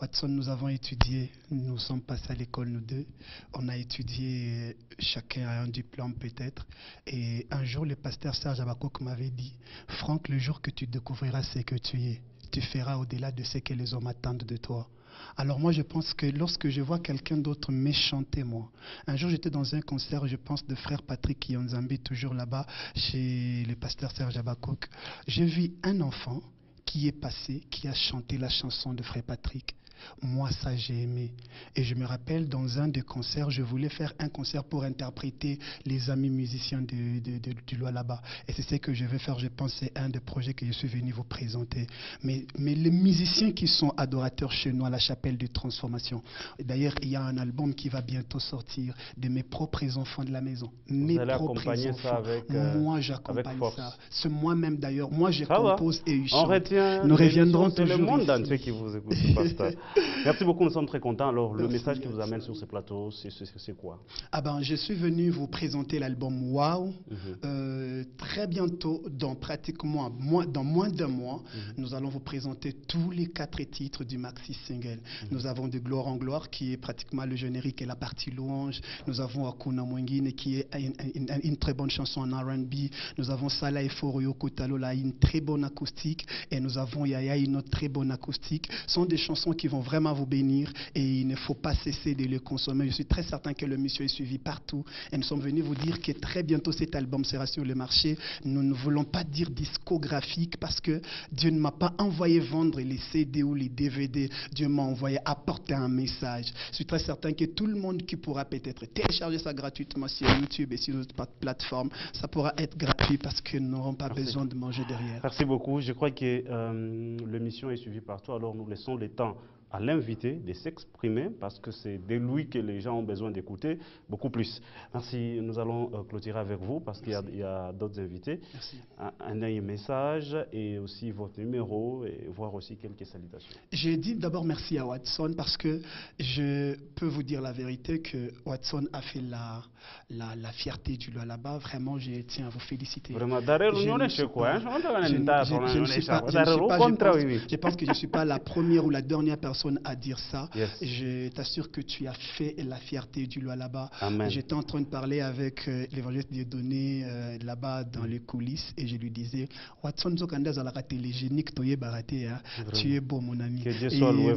Watson, nous avons étudié, nous sommes passés à l'école, nous deux. On a étudié, chacun a un diplôme peut-être. Et un jour, le pasteur Serge Abakouk m'avait dit, Franck, le jour que tu découvriras ce que tu es, tu feras au-delà de ce que les hommes attendent de toi. Alors moi, je pense que lorsque je vois quelqu'un d'autre me chanter, moi, un jour j'étais dans un concert, je pense, de frère Patrick Yonzambi, toujours là-bas, chez le pasteur Serge Abakouk. J'ai vu un enfant qui est passé, qui a chanté la chanson de frère Patrick. Moi, ça, j'ai aimé. Et je me rappelle, dans un des concerts, je voulais faire un concert pour interpréter les amis musiciens du Lualaba. Et c'est ce que je vais faire. Je pense que c'est un des projets que je suis venu vous présenter. Mais les musiciens qui sont adorateurs chez nous à la Chapelle de Transformation. D'ailleurs, il y a un album qui va bientôt sortir de mes propres enfants de la maison. Mes propres enfants. Ça avec, moi, j'accompagne ça. C'est moi-même, d'ailleurs. Moi, je ça compose va. et je On chante. retient. Nous reviendrons toujours le monde ici. entier qui vous écoute, pasteur. Merci beaucoup, nous sommes très contents. Alors, le message qui vous amène sur ce plateau, c'est quoi? Ah ben, je suis venu vous présenter l'album Wow. Très bientôt, dans pratiquement dans moins d'un mois, nous allons vous présenter tous les 4 titres du maxi single. Nous avons De Gloire en Gloire, qui est pratiquement le générique et la partie louange. Nous avons Akuna Mwingine, qui est une très bonne chanson en R&B. Nous avons Sala et Foroyo Kotalola, une très bonne acoustique. Et nous avons Yaya, une autre très bonne acoustique. Ce sont des chansons qui vont vraiment vous bénir et il ne faut pas cesser de les consommer. Je suis très certain que le monsieur est suivi partout et nous sommes venus vous dire que très bientôt cet album sera sur le marché. Nous ne voulons pas dire discographique parce que Dieu ne m'a pas envoyé vendre les CD ou les DVD. Dieu m'a envoyé apporter un message. Je suis très certain que tout le monde qui pourra peut-être télécharger ça gratuitement sur YouTube et sur notre plateforme, ça pourra être gratuit parce que nous n'aurons pas besoin de manger derrière. Merci beaucoup. Je crois que l'émission est suivie partout, alors nous laissons le temps à l'invité de s'exprimer parce que c'est de lui que les gens ont besoin d'écouter beaucoup plus. Merci. Nous allons clôturer avec vous parce qu'il y a d'autres invités. Merci. Un dernier message et aussi votre numéro et voir aussi quelques salutations. J'ai dit d'abord merci à Watson parce que je peux vous dire la vérité que Watson a fait la fierté du Lualaba. Vraiment, je tiens à vous féliciter. Vraiment, je pense que je ne suis pas la première ou la dernière personne à dire ça. Yes. Je t'assure que tu as fait la fierté du Lualaba. Amen. J'étais en train de parler avec l'évangéliste Dieudonné là-bas dans les coulisses et je lui disais Watson Zokandaz à la télégénique, tu es beau mon ami.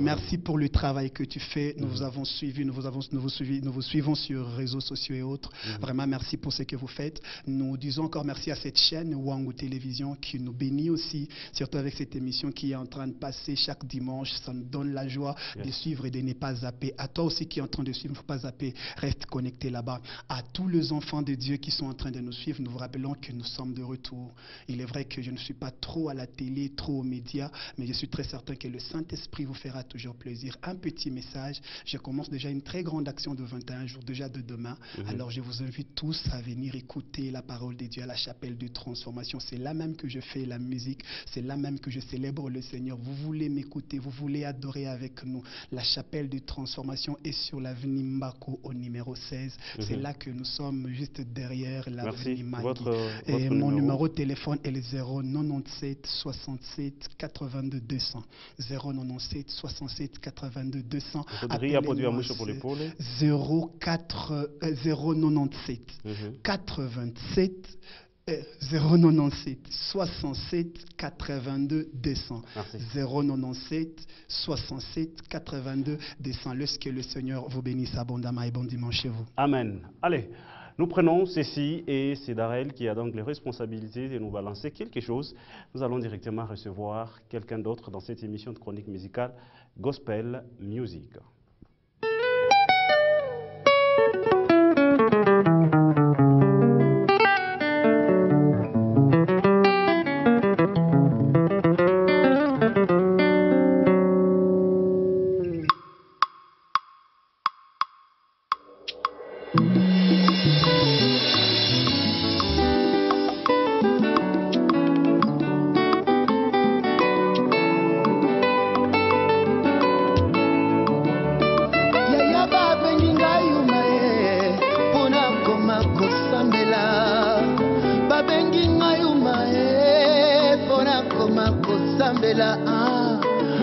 Merci pour le travail que tu fais. Nous vous avons suivi, nous vous suivons sur les réseaux sociaux et autres. Vraiment merci pour ce que vous faites. Nous disons encore merci à cette chaîne Wangu Télévision qui nous bénit aussi, surtout avec cette émission qui est en train de passer chaque dimanche. Ça nous donne la joie de suivre et de ne pas zapper. À toi aussi qui est en train de suivre, il ne faut pas zapper. Reste connecté là-bas. À tous les enfants de Dieu qui sont en train de nous suivre, nous vous rappelons que nous sommes de retour. Il est vrai que je ne suis pas trop à la télé, trop aux médias, mais je suis très certain que le Saint-Esprit vous fera toujours plaisir. Un petit message. Je commence déjà une très grande action de 21 jours, déjà de demain. Alors je vous invite tous à venir écouter la parole de Dieu à la Chapelle de Transformation. C'est là même que je fais la musique. C'est là même que je célèbre le Seigneur. Vous voulez m'écouter, vous voulez adorer avec nous. La Chapelle de Transformation est sur l'avenue Mbako au numéro 16. C'est là que nous sommes, juste derrière l'avenue Magui. Et mon numéro de téléphone est le 097 67 82 200. 097 67 82 200. Appelez-moi 097 87 097 67 82 200. 097 67 82 200. Laisse que le Seigneur vous bénisse abondamment et bon dimanche chez vous. Amen. Allez, nous prenons ceci et c'est Darel qui a donc les responsabilités de nous balancer quelque chose. Nous allons directement recevoir quelqu'un d'autre dans cette émission de chronique musicale Gospel Music. kosambela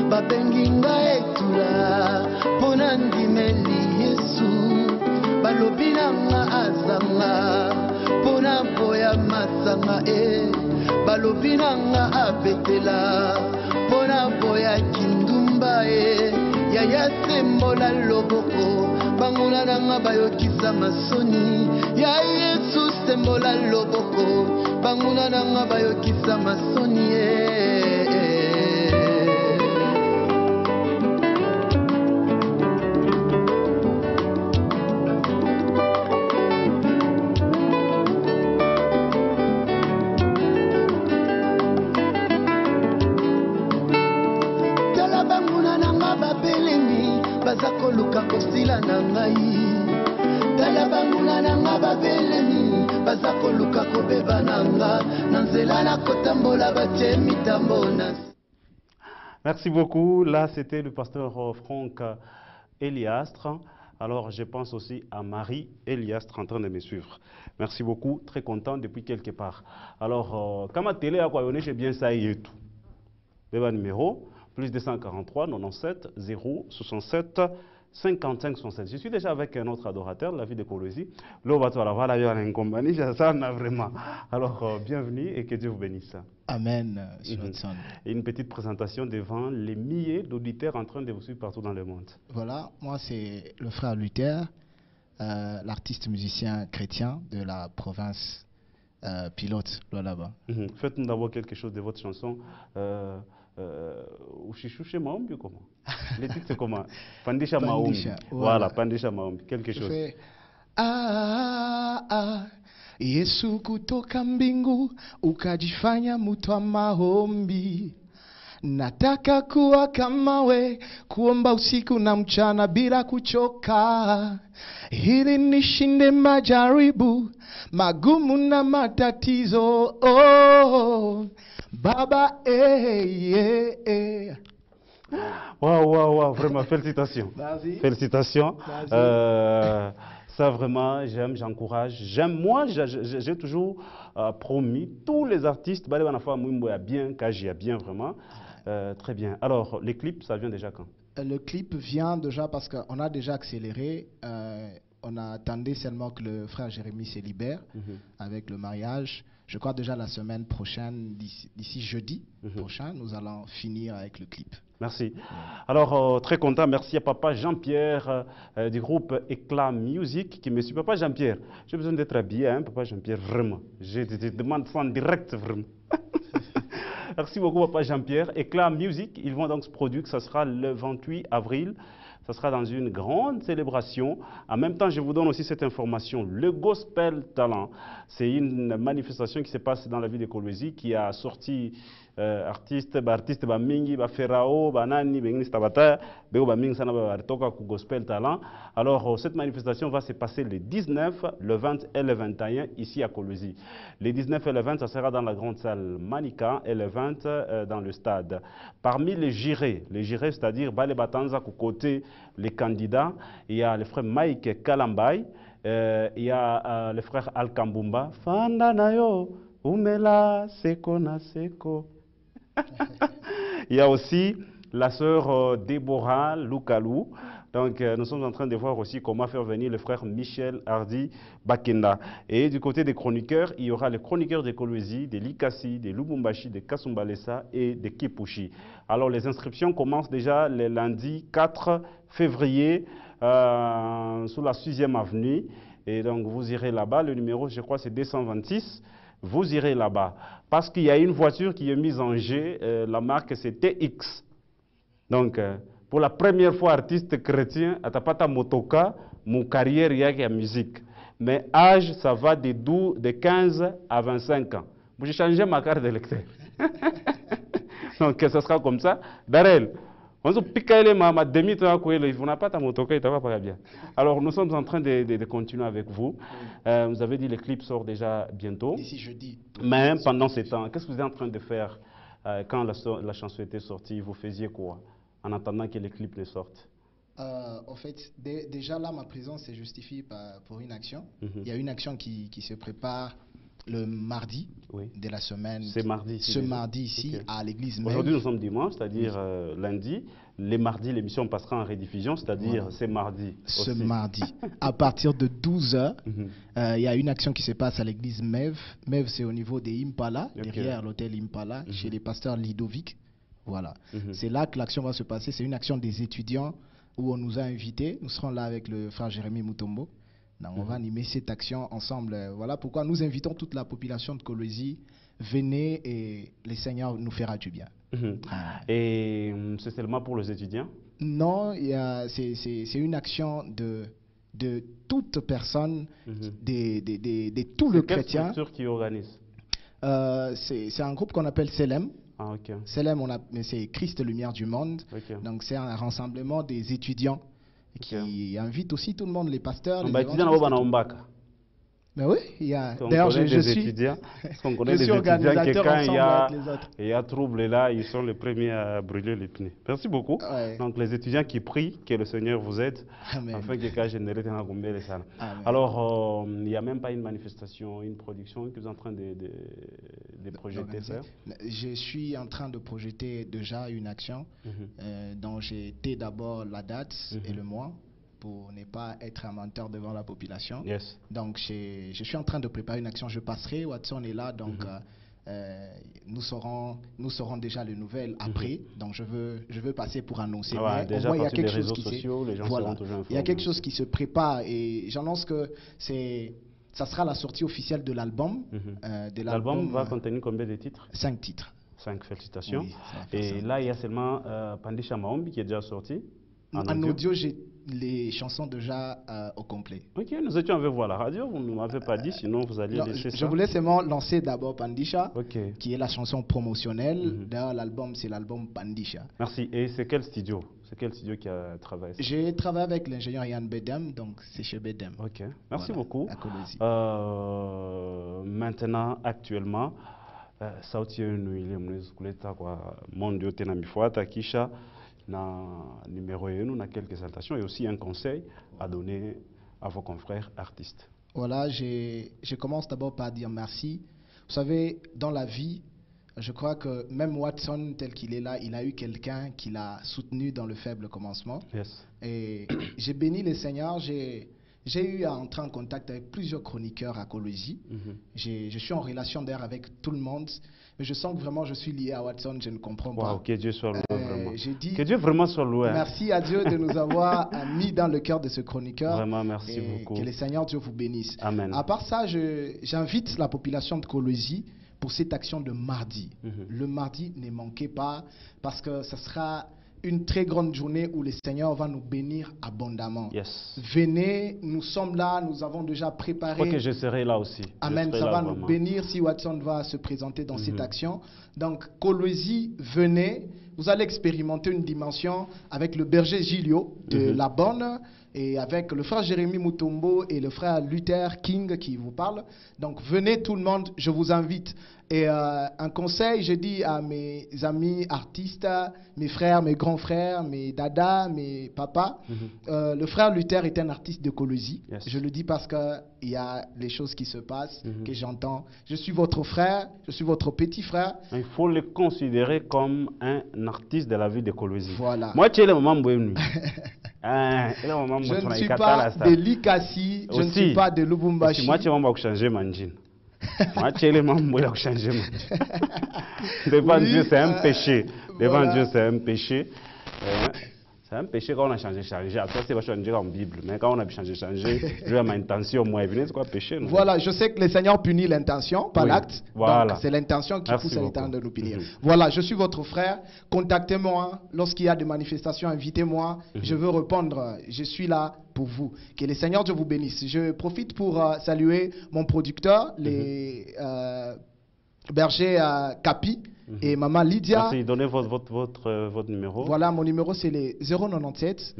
babengi ngai etula mpona ndimeli Yesu balobi nanga azanga mpona boya masanga balobi nanga abetela mpona boya kindumba yaya sembola loboko banguna nanga bayokisa masoni ya Yesu sembola loboko banguna nanga bayokisa masoni tala banguna nanga babelemi baza koluka kosila na ngai tala banguna nanga babelemi baza koluka kobeba nanga na nzela na kotambola batie mitambo na. Merci beaucoup. Là, c'était le pasteur Franck Eliastre. Alors, je pense aussi à Marie Eliastre en train de me suivre. Merci beaucoup. Très content depuis quelque part. Alors, comme à télé, à quoi on est, j'ai bien ça et tout. Le numéro, plus 243 97 0 67 55 67. Je suis déjà avec un autre adorateur de la vie de Colosie. Compagnie, ça vraiment. Alors, bienvenue et que Dieu vous bénisse. Amen. Et une petite présentation devant les milliers d'auditeurs en train de vous suivre partout dans le monde. Voilà, moi c'est le frère Luther, l'artiste musicien chrétien de la province pilote là-bas. Faites-nous d'abord quelque chose de votre chanson. Ushichushe maombi comment? Les titres c'est comment? Pandisha maombi. Voilà, Pandisha maombi. Quelque chose. Yesu kutoka mbingu ukajifanya mtu wa maombi. Nataka kuwa kama we, kuomba usiku na mchana bila kuchoka, ili nishinde majaribu magumu na matatizo. Oh, Baba, Wow, vraiment, félicitations. Vas-y. Félicitations. Vas-y. Ça vraiment, j'aime, j'encourage. J'aime, moi, j'ai toujours promis, tous les artistes, bien vraiment. Très bien. Alors, les clips, ça vient déjà quand? Le clip vient déjà parce qu'on a déjà accéléré. On attendait seulement que le frère Jérémie se libère avec le mariage. Je crois déjà la semaine prochaine, d'ici jeudi prochain, nous allons finir avec le clip. Merci. Alors, très content. Merci à papa Jean-Pierre du groupe Éclat Music qui me suit. Papa Jean-Pierre, j'ai besoin d'être habillé, hein, papa Jean-Pierre, vraiment. Je te demande ça en direct, vraiment. Merci beaucoup, papa Jean-Pierre. Éclat Music, ils vont donc se produire, ça sera le 28 avril. Ça sera dans une grande célébration. En même temps, je vous donne aussi cette information. Le Gospel Talent, c'est une manifestation qui se passe dans la ville de Kolwezi qui a sorti artistes mingi, Ferrao, Banani, Tabata, Gospel Talent. Alors, cette manifestation va se passer le 19, le 20 et le 21 ici à Kolwezi. Les 19 et le 20, ça sera dans la grande salle Manika et le 20 dans le stade. Parmi les jurés, c'est-à-dire Bale Batanza, côté les candidats, il y a le frère Mike Kalambay, il y a le frère Al Kambumba, Fanda Nayo, Umela, Seko na Seko. Il y a aussi la sœur Déborah Lukalou. Donc, nous sommes en train de voir aussi comment faire venir le frère Michel Hardy Bakenda. Et du côté des chroniqueurs, il y aura les chroniqueurs de Kolwezi, de Likasi, de Lubumbashi, de Kasumbalesa et de Kipushi. Alors, les inscriptions commencent déjà le lundi 4 février sous la 6e avenue. Et donc, vous irez là-bas. Le numéro, je crois, c'est 226. Vous irez là-bas. Parce qu'il y a une voiture qui est mise en jeu. La marque, c'est TX. Donc, pour la première fois, artiste chrétien, Atapata Motoka, mon carrière, il y a la musique. Mais âge, ça va de 15 à 25 ans. J'ai changé ma carte d'électeur. Donc, ça sera comme ça. Darel, on se pique ma demi-temps, vous n'avez pas ta motoka, il ne va pas bien. Alors, nous sommes en train de continuer avec vous. Vous avez dit que le clip sort déjà bientôt. D'ici jeudi. Mais pendant ce temps, qu'est-ce que vous êtes en train de faire quand la chanson était sortie? Vous faisiez quoi en attendant que les clips ne sortent? En fait, déjà là, ma présence se justifie pour une action. Il y a une action qui se prépare le mardi Oui. de la semaine. C'est mardi ici. Ce mardi ici, Ok. à l'église même. Aujourd'hui, nous sommes dimanche, c'est-à-dire lundi. Les mardis, l'émission passera en rediffusion, c'est-à-dire Voilà. c'est mardi. Ce aussi. mardi, à partir de 12h, Mhm. il y a une action qui se passe à l'église MEV. MEV, c'est au niveau des Impala, Ok. derrière l'hôtel Impala, chez les pasteurs Lidovic. Voilà. Mhm. C'est là que l'action va se passer. C'est une action des étudiants où on nous a invités. Nous serons là avec le frère Jérémy Mutombo. Donc, on va animer cette action ensemble. Voilà pourquoi nous invitons toute la population de Kolwezi. Venez et le Seigneur nous fera du bien. Mhm. Ah. Et c'est seulement pour les étudiants? Non, c'est une action de toute personne, Mhm. de tout le C'est quelle chrétien. structure qui organise? C'est un groupe qu'on appelle Selem. Ah, ok. Selem, c'est Christ Lumière du Monde. Ok. Donc c'est un rassemblement des étudiants qui invite aussi tout le monde, les pasteurs. On les va étudier dans évangélistes et tout. Ombaka. Mais oui, il y a. On D'ailleurs, connaît je des suis. étudiants, parce qu'on je connaît des suis étudiants que organisateur quand ensemble avec les autres. il y a trouble là, ils sont les premiers à brûler les pneus. Merci beaucoup. Ouais. Donc les étudiants qui prient, que le Seigneur vous aide, Amen. afin que quand générer un gombé les salles. Amen. Alors, il n'y a même pas une manifestation, une production que vous êtes en train de projeter, D'organiser. faire? Je suis en train de projeter déjà une action dont j'ai été d'abord la date et le mois pour ne pas être un menteur devant la population. Yes. Donc je suis en train de préparer une action. Je passerai, Watson est là, donc nous saurons déjà les nouvelles après. Donc je veux passer pour annoncer. Ah ouais, Mais déjà au moins, il y a à partir quelque des chose réseaux qui sociaux, les gens voilà. seront toujours Il y a quelque informés chose qui se prépare et j'annonce que ça sera la sortie officielle de l'album. L'album va contenir combien de titres? 5 titres. 5, félicitations. Oui, ça va faire Et ça. là, il y a seulement Pandisha Maombi qui est déjà sorti. En audio, j'ai les chansons déjà au complet. Ok, nous étions avec vous à la radio, vous ne m'avez pas dit, sinon vous alliez Non, laisser ça. je voulais seulement lancer d'abord Pandisha, Ok. qui est la chanson promotionnelle. D'ailleurs, l'album, c'est l'album Pandisha. Merci. Et c'est quel studio? C'est quel studio qui a travaillé ça? J'ai travaillé avec l'ingénieur Yann Bedem, donc c'est chez Bedem. Ok, merci Voilà, beaucoup. à Kolwezi. Maintenant, actuellement, sauti yenu ile mnaweza kuleta kwa mondo yote na mifuata kisha na numéro yenu na quelques salutations et aussi un conseil à donner à vos confrères artistes. Voilà, je commence d'abord par dire merci. Vous savez, dans la vie, je crois que même Watson, tel qu'il est là, il a eu quelqu'un qui l'a soutenu dans le faible commencement. Yes. Et j'ai béni le Seigneur, j'ai eu à entrer en contact avec plusieurs chroniqueurs à Kolwezi. Je suis en relation d'ailleurs avec tout le monde, mais je sens que vraiment je suis lié à Watson, je ne comprends pas. Wow, que Dieu soit loué vraiment. J'ai dit, Que Dieu vraiment soit loué. merci à Dieu de nous avoir mis dans le cœur de ce chroniqueur. Vraiment, merci et beaucoup. Que le Seigneur Dieu vous bénisse. Amen. À part ça, j'invite la population de Kolwezi pour cette action de mardi. Le mardi, ne manquez pas, parce que ce sera une très grande journée où le Seigneur va nous bénir abondamment. Yes. Venez, nous sommes là, nous avons déjà Je préparé. crois que je serai là aussi. Amen, Je serai ça là va vraiment. nous bénir si Watson va se présenter dans cette action. Donc, Kolwezi, venez, vous allez expérimenter une dimension avec le berger Gilio de La Bonne et avec le frère Jérémy Mutombo et le frère Luther King qui vous parlent. Donc, venez tout le monde, je vous invite. Et un conseil, je dis à mes amis artistes, mes frères, mes grands frères, mes dadas, mes papas, le frère Luther est un artiste de Kolwezi. Yes. Je le dis parce qu'il y a les choses qui se passent, que j'entends. Je suis votre frère, je suis votre petit frère. Il faut le considérer comme un artiste de la vie de Kolwezi. Voilà. Moi, tu es le moment où Je ne suis pas de Likasi, je ne suis pas de Lubumbashi. Moi, tu vas changer Manjin. Moi, tu es le moment où changer Manjin. Devant Oui, Dieu, c'est un péché. Devant voilà. Dieu, c'est un péché. C'est un péché quand on a changé. Après, c'est pas changer en Bible. Mais quand on a changé, je ma intention, moi, c'est quoi péché? Non? Voilà, je sais que le Seigneur punit l'intention, pas Oui, l'acte. voilà. Donc, c'est l'intention qui Merci pousse à l'éternel de beaucoup. nous punir. Voilà, je suis votre frère. Contactez-moi. Lorsqu'il y a des manifestations, invitez-moi. Je veux répondre. Je suis là pour vous. Que le Seigneur Dieu vous bénisse. Je profite pour saluer mon producteur, les bergers Capi et maman Lydia. Merci. Donnez votre numéro. Voilà, mon numéro, c'est le 097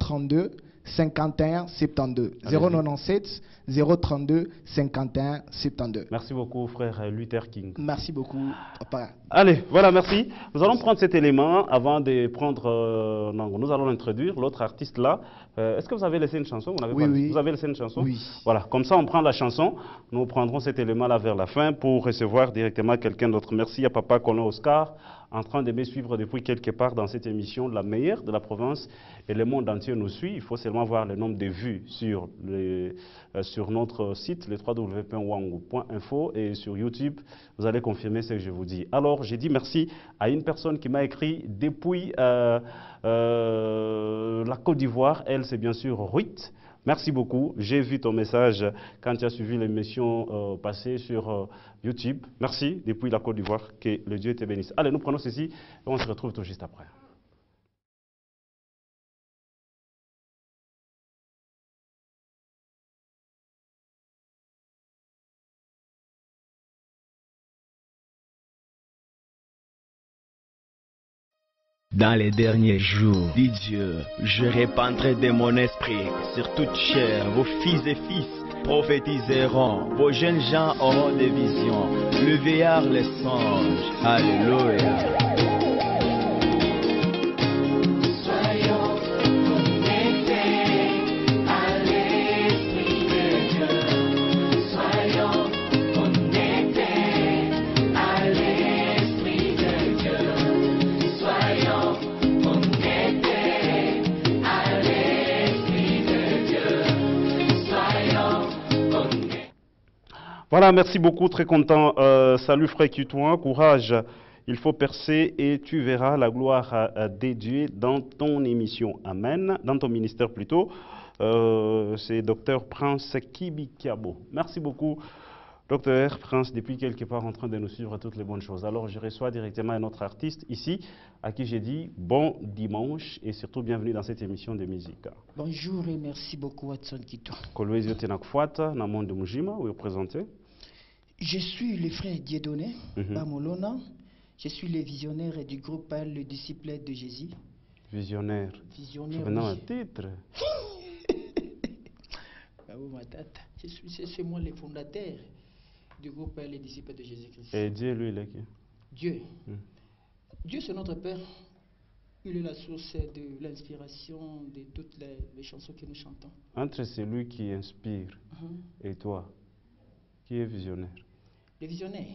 032 51 72. 097 032 51 72. Merci beaucoup, frère Luther King. Merci beaucoup, papa. Allez, voilà, merci. Nous allons prendre cet élément avant de prendre... nous allons introduire l'autre artiste là. Est-ce que vous avez laissé une chanson? Oui. Vous avez laissé une chanson? Oui. Voilà, comme ça on prend la chanson. Nous prendrons cet élément là vers la fin pour recevoir directement quelqu'un d'autre. Merci à Papa Colin Oscar, en train de me suivre depuis quelque part dans cette émission, la meilleure de la province, et le monde entier nous suit. Il faut seulement voir le nombre de vues sur notre site, le www.wangu.info, et sur YouTube, vous allez confirmer ce que je vous dis. Alors, j'ai dit merci à une personne qui m'a écrit depuis la Côte d'Ivoire. Elle, c'est bien sûr Ruth. Merci beaucoup. J'ai vu ton message quand tu as suivi l'émission passée sur YouTube. Merci depuis la Côte d'Ivoire. Que le Dieu te bénisse. Allez, nous prenons ceci et on se retrouve tout juste après. Dans les derniers jours, dit Dieu, je répandrai de mon esprit sur toute chair. Vos fils et fils prophétiseront, vos jeunes gens auront des visions, le vieillard les songe. Alléluia. Voilà, merci beaucoup, très content. Salut frère Kitouan, courage, il faut percer et tu verras la gloire des dieux dans ton émission. Amen, dans ton ministère plutôt. C'est Dr Prince Kibikiabo. Merci beaucoup, Dr Prince, depuis quelque part en train de nous suivre toutes les bonnes choses. Alors je reçois directement un autre artiste ici, à qui j'ai dit bon dimanche et surtout bienvenue dans cette émission de musique. Bonjour et merci beaucoup, Watson Kito. Kolwezi Otenakfuata, Namon de Mujima, vous vous présentez? Je suis le frère Dieudonné Bamolona. Je suis le visionnaire du groupe Le Disciple de Jésus. Visionnaire. Visionnaire. Venant un titre. C'est moi le fondateur du groupe Les Disciples de Jésus-Christ. Et Dieu, lui, il est qui? Dieu. Dieu, c'est notre Père. Il est la source de l'inspiration de toutes les chansons que nous chantons. Entre celui qui inspire et toi, qui est visionnaire? Le visionnaire.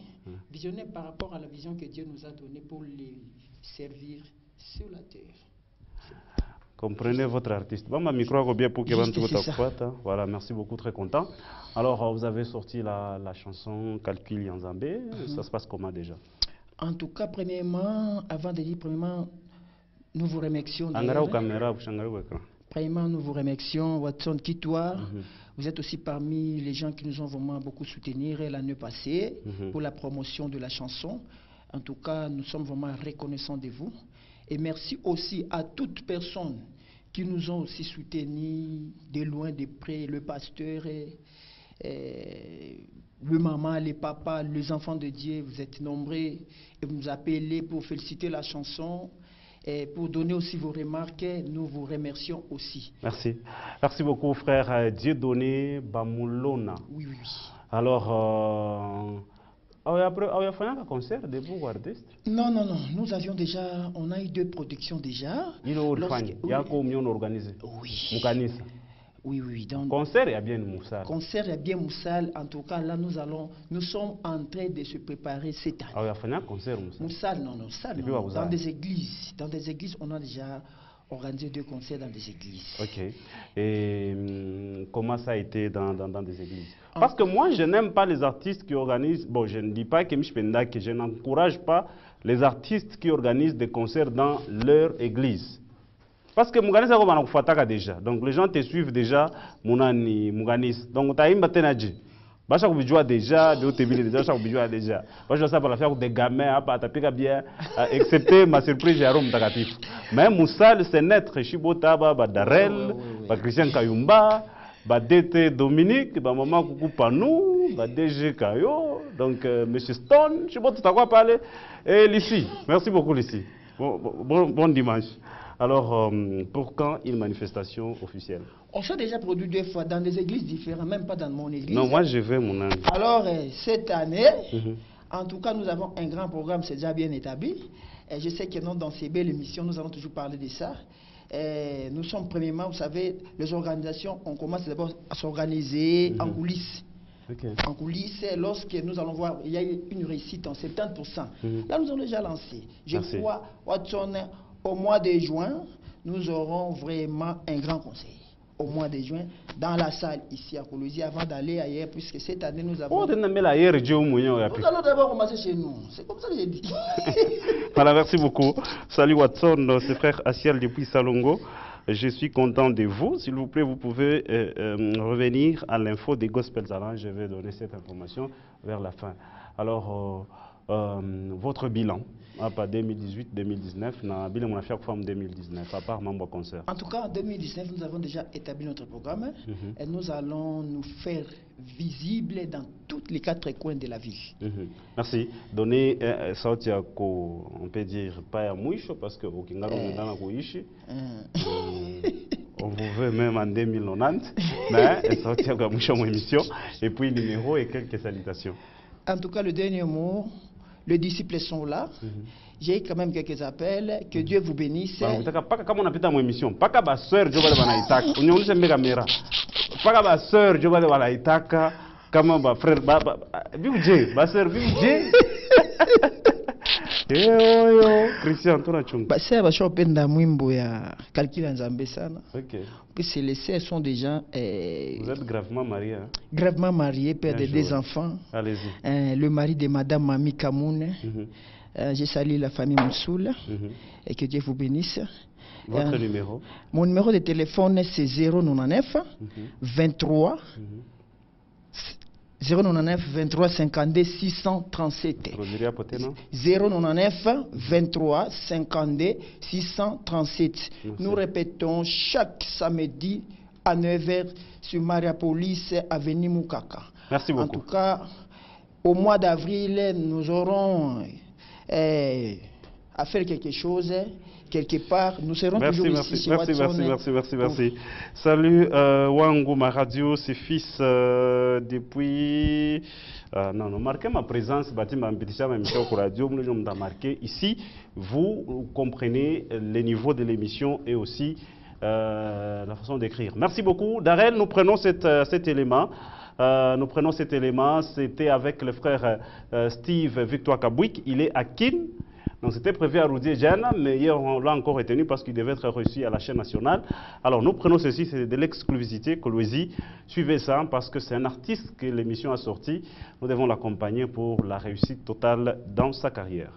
Visionnaire par rapport à la vision que Dieu nous a donnée pour les servir sur la terre. Comprenez votre artiste. Bon, ma micro bien pour que voilà, merci beaucoup, très content. Alors, vous avez sorti la chanson Calcul Yanzambé. Ça se passe comment déjà? En tout cas, premièrement, avant de dire premièrement, nous vous remercions. Premièrement, nous vous remercions, Watson Kitoa. Vous êtes aussi parmi les gens qui nous ont vraiment beaucoup soutenus l'année passée pour la promotion de la chanson. En tout cas, nous sommes vraiment reconnaissants de vous. Et merci aussi à toute personne qui nous ont aussi soutenus de loin, de près, le pasteur, le maman, les papas, les enfants de Dieu. Vous êtes nombreux et vous nous appelez pour féliciter la chanson. Et pour donner aussi vos remarques, nous vous remercions aussi. Merci. Merci beaucoup, frère Dieudonné Bamolona. Oui. Alors, il y a un concert de vous, artistes? Non. Nous avions déjà, on a eu 2 productions déjà. Il y a combien organisé? Oui. Oui. Donc, concert, il y a bien Moussal. Concert, il y a bien Moussal. En tout cas, là, nous sommes en train de se préparer cette année. Il y a fait un concert Moussal, non. Dans des églises, on a déjà organisé 2 concerts dans des églises. Ok. Et comment ça a été dans des églises? Parce que moi, je n'aime pas les artistes qui organisent... Bon, je ne dis pas que je n'encourage pas les artistes qui organisent des concerts dans leur église. Parce que Muganis a commencé déjà. Donc les gens te suivent déjà, Muganis. Donc tu as une bataille. Bacha kubijua déjà, de te déjà, bacha kubijua déjà. Bacha ça pour la faire des gamins, à taper bien, excepté ma surprise à Rome Tagatif. Mais Moussal, c'est naître, Chibota, Darel, Christian Kayumba, DT Dominique, Maman Coucou Panou, DG Kayo, donc Monsieur Stone, Chibota, tu as quoi parler? Et Lissi, merci beaucoup Lissi. Bon dimanche. Alors, pour quand une manifestation officielle? On s'est déjà produit 2 fois dans des églises différentes, même pas dans mon église. Non, moi je vais mon ami. Alors, cette année, en tout cas, nous avons un grand programme, c'est déjà bien établi. Et je sais que dans ces belles émissions, nous allons toujours parler de ça. Et nous sommes premièrement, vous savez, les organisations, on commence d'abord à s'organiser en coulisses. En coulisses, lorsque nous allons voir, il y a une réussite en 70%. Là, nous allons déjà lancer. Je crois, Watson, au mois de juin, nous aurons vraiment un grand conseil. Au mois de juin, dans la salle ici à Colosie, avant d'aller ailleurs, puisque cette année nous avons... Nous allons d'abord commencer chez nous. C'est comme ça que j'ai dit. Voilà, merci beaucoup. Salut Watson, c'est frère Asiel depuis Salongo. Je suis content de vous. S'il vous plaît, vous pouvez revenir à l'info des Gospels Alliance. Je vais donner cette information vers la fin. Alors, votre bilan, pas 2018-2019, na bilan mon affaire femme 2019, à part membre concert. En tout cas, en 2019, nous avons déjà établi notre programme et nous allons nous faire visibles dans tous les 4 coins de la ville. Merci. Donner ça, on peut dire pas à mouicho parce que au Kingaro on est dans la couichi. On vous veut même en 2090, mais ça tient à mouicho mon émission et puis numéro et quelques salutations. En tout cas, le dernier mot. Les disciples sont là. J'ai quand même quelques appels. Que Dieu vous bénisse. Comme on a fait mon émission, pas que ma soeur, je vais aller à l'Itaque. On est une caméra. Pas que ma soeur, je vais aller à l'Itaque. Comme ma frère, ma soeur, Christian, toi, tu as c'est un peu d'amouimbo ya calcul en Zambie sana. Puis les sœurs sont déjà. Vous êtes gravement mariés. Hein? Gravement mariés, père de 2 enfants. Allez-y. Le mari de Madame Mami Kamoune. Je salue la famille Moussoul et que Dieu vous bénisse. Votre numéro? Mon numéro de téléphone c'est 099 23 099 23 52 637. 099 23 52 637. Nous répétons chaque samedi à 9h sur Mariapolis, avenue Moukaka. Merci beaucoup. En tout cas, au mois d'avril, nous aurons à faire quelque chose. Quelque part, nous serons toujours ici chez Watson. Merci. Salut, Wangou, ma radio, c'est fils depuis... non, marquez ma présence, ma émission radio, nous marqué ici. Vous comprenez le niveau de l'émission et aussi la façon d'écrire. Merci beaucoup. Darrell, nous prenons cet élément. C'était avec le frère Steve Victoire Kabouik. Il est à Kin. Donc c'était prévu à Roudier Jana, mais hier on l'a encore retenu parce qu'il devait être reçu à la chaîne nationale. Alors nous prenons ceci, c'est de l'exclusivité, Colosie. Suivez ça parce que c'est un artiste que l'émission a sorti. Nous devons l'accompagner pour la réussite totale dans sa carrière.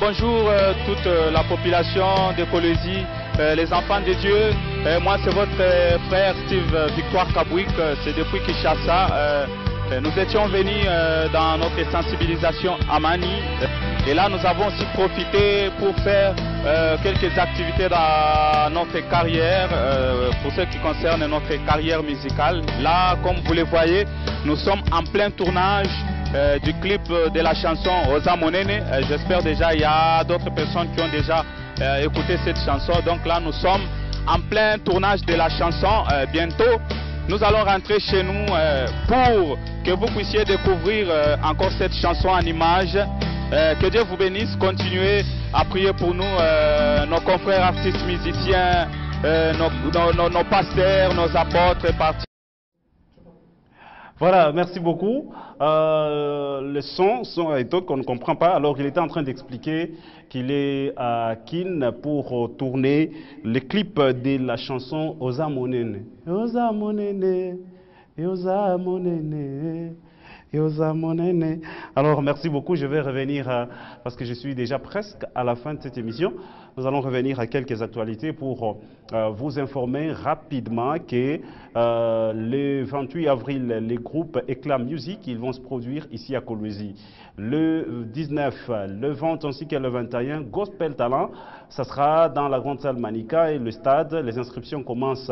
Bonjour toute la population de Colosie, les enfants de Dieu. Moi c'est votre frère Steve Victoire Kabouik, c'est depuis Kinshasa. Nous étions venus dans notre sensibilisation à Mani et là nous avons aussi profité pour faire quelques activités dans notre carrière, pour ce qui concerne notre carrière musicale. Là, comme vous le voyez, nous sommes en plein tournage du clip de la chanson Oza Monene. J'espère déjà il y a d'autres personnes qui ont déjà écouté cette chanson. Donc là nous sommes en plein tournage de la chanson. Bientôt nous allons rentrer chez nous pour que vous puissiez découvrir encore cette chanson en images. Que Dieu vous bénisse. Continuez à prier pour nous, nos confrères artistes musiciens, nos pasteurs, nos apôtres partis. Voilà, merci beaucoup. Le son qu'on ne comprend pas. Alors, il était en train d'expliquer qu'il est à Kin pour tourner le clip de la chanson Oza Monene. Oza Monene, Oza Monene. Alors, merci beaucoup. Je vais revenir parce que je suis déjà presque à la fin de cette émission. nous allons revenir à quelques actualités pour vous informer rapidement que le 28 avril, les groupes Éclat Music, ils vont se produire ici à Kolwezi. Le 19, le 20 ainsi que le 21, Gospel Talent, ça sera dans la grande salle Manika et le stade. Les inscriptions commencent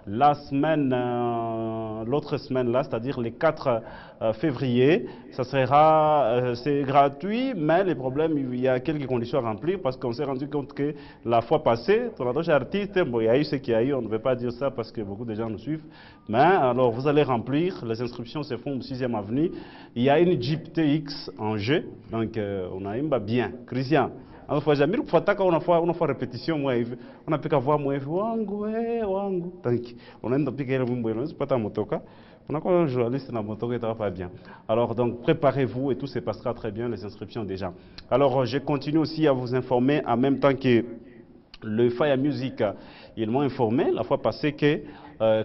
la semaine, l'autre semaine là, c'est-à-dire le 4 février. Ça sera, c'est gratuit, mais le problème, il y a quelques conditions à remplir parce qu'on s'est rendu compte que la fois passée, ton artiste, bon, il y a eu ce qu'il y a eu, on ne veut pas dire ça parce que beaucoup de gens nous suivent. Mais alors, vous allez remplir, les inscriptions se font au 6e avenue. Il y a une Jeep TX en jeu, donc on a une bien. Christian. Alors, faut jamais on a fait répétition, moi, on a pu voir moi, wangu, wangu. Donc, on a une piqué le mumbo, c'est pas ta motoka. On a encore un journaliste dans la motoka qui pas bien. Alors, donc, préparez-vous et tout se passera très bien, les inscriptions déjà. Alors, je continue aussi à vous informer en même temps que le Fire Music, ils m'ont informé la fois passée que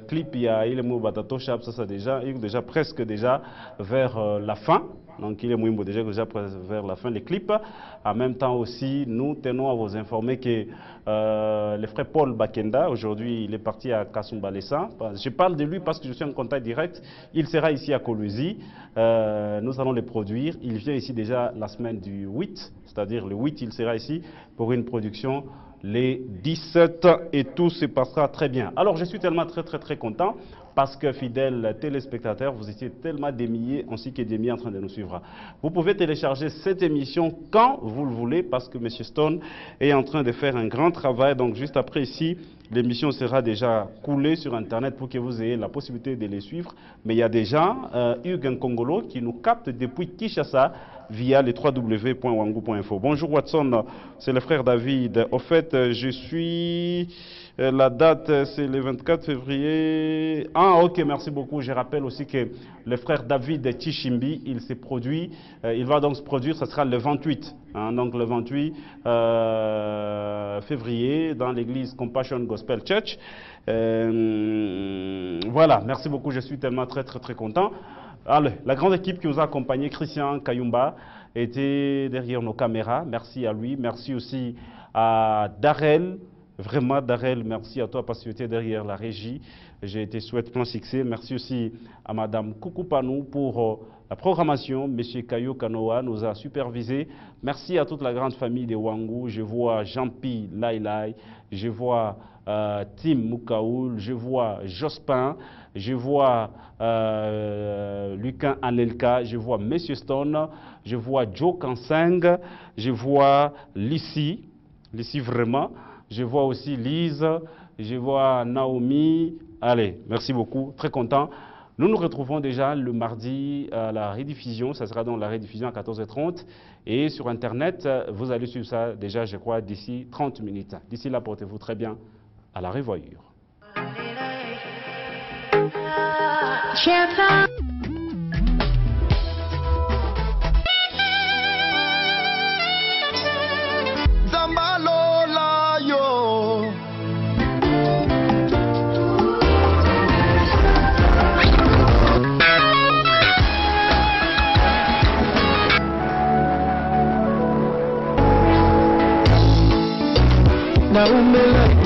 clip, il est mou batato shop, ça déjà, il est déjà presque déjà vers la fin. Donc il est déjà vers la fin des clips. En même temps aussi, nous tenons à vous informer que le frère Paul Bakenda, aujourd'hui il est parti à Kasumbalesa. Je parle de lui parce que je suis en contact direct. Il sera ici à Kolwezi. Nous allons le produire. Il vient ici déjà la semaine du 8, c'est-à-dire le 8, il sera ici pour une production les 17 et tout se passera très bien. Alors je suis tellement très content parce que fidèles téléspectateurs, vous étiez tellement des milliers ainsi que des milliers en train de nous suivre. Vous pouvez télécharger cette émission quand vous le voulez parce que M. Stone est en train de faire un grand travail. Donc juste après ici, l'émission sera déjà coulée sur Internet pour que vous ayez la possibilité de les suivre. Mais il y a déjà Hugues Nkongolo qui nous capte depuis Kinshasa via les www.wangu.info. Bonjour Watson, c'est le frère David. Au fait, je suis... la date, c'est le 24 février. Ah, ok, merci beaucoup. Je rappelle aussi que le frère David Tchishimbi, il s'est produit. Il va donc se produire, ce sera le 28. Hein, donc le 28 février dans l'église Compassion Gospel Church. Voilà, merci beaucoup. Je suis tellement très content. Allez, la grande équipe qui nous a accompagnés, Christian Kayumba, était derrière nos caméras. Merci à lui. Merci aussi à Darrell. Vraiment, Darrell, merci à toi parce que tu étais derrière la régie. J'ai été souhaite plein succès. Merci aussi à Madame Kukupanou pour la programmation. Monsieur Kayo Kanoa nous a supervisé. Merci à toute la grande famille de Wangu. Je vois Jean-Pi Lailai, je vois Tim Mukaoul, je vois Jospin, je vois Lucas Anelka, je vois Monsieur Stone, je vois Joe Kanseng, je vois Lissi vraiment. Je vois aussi Lise, je vois Naomi. Allez, merci beaucoup, très content. Nous nous retrouvons déjà le mardi à la rediffusion, ça sera dans la rediffusion à 14h30. Et sur Internet, vous allez suivre ça déjà, je crois, d'ici 30 minutes. D'ici là, portez-vous très bien. À la revoyure. Now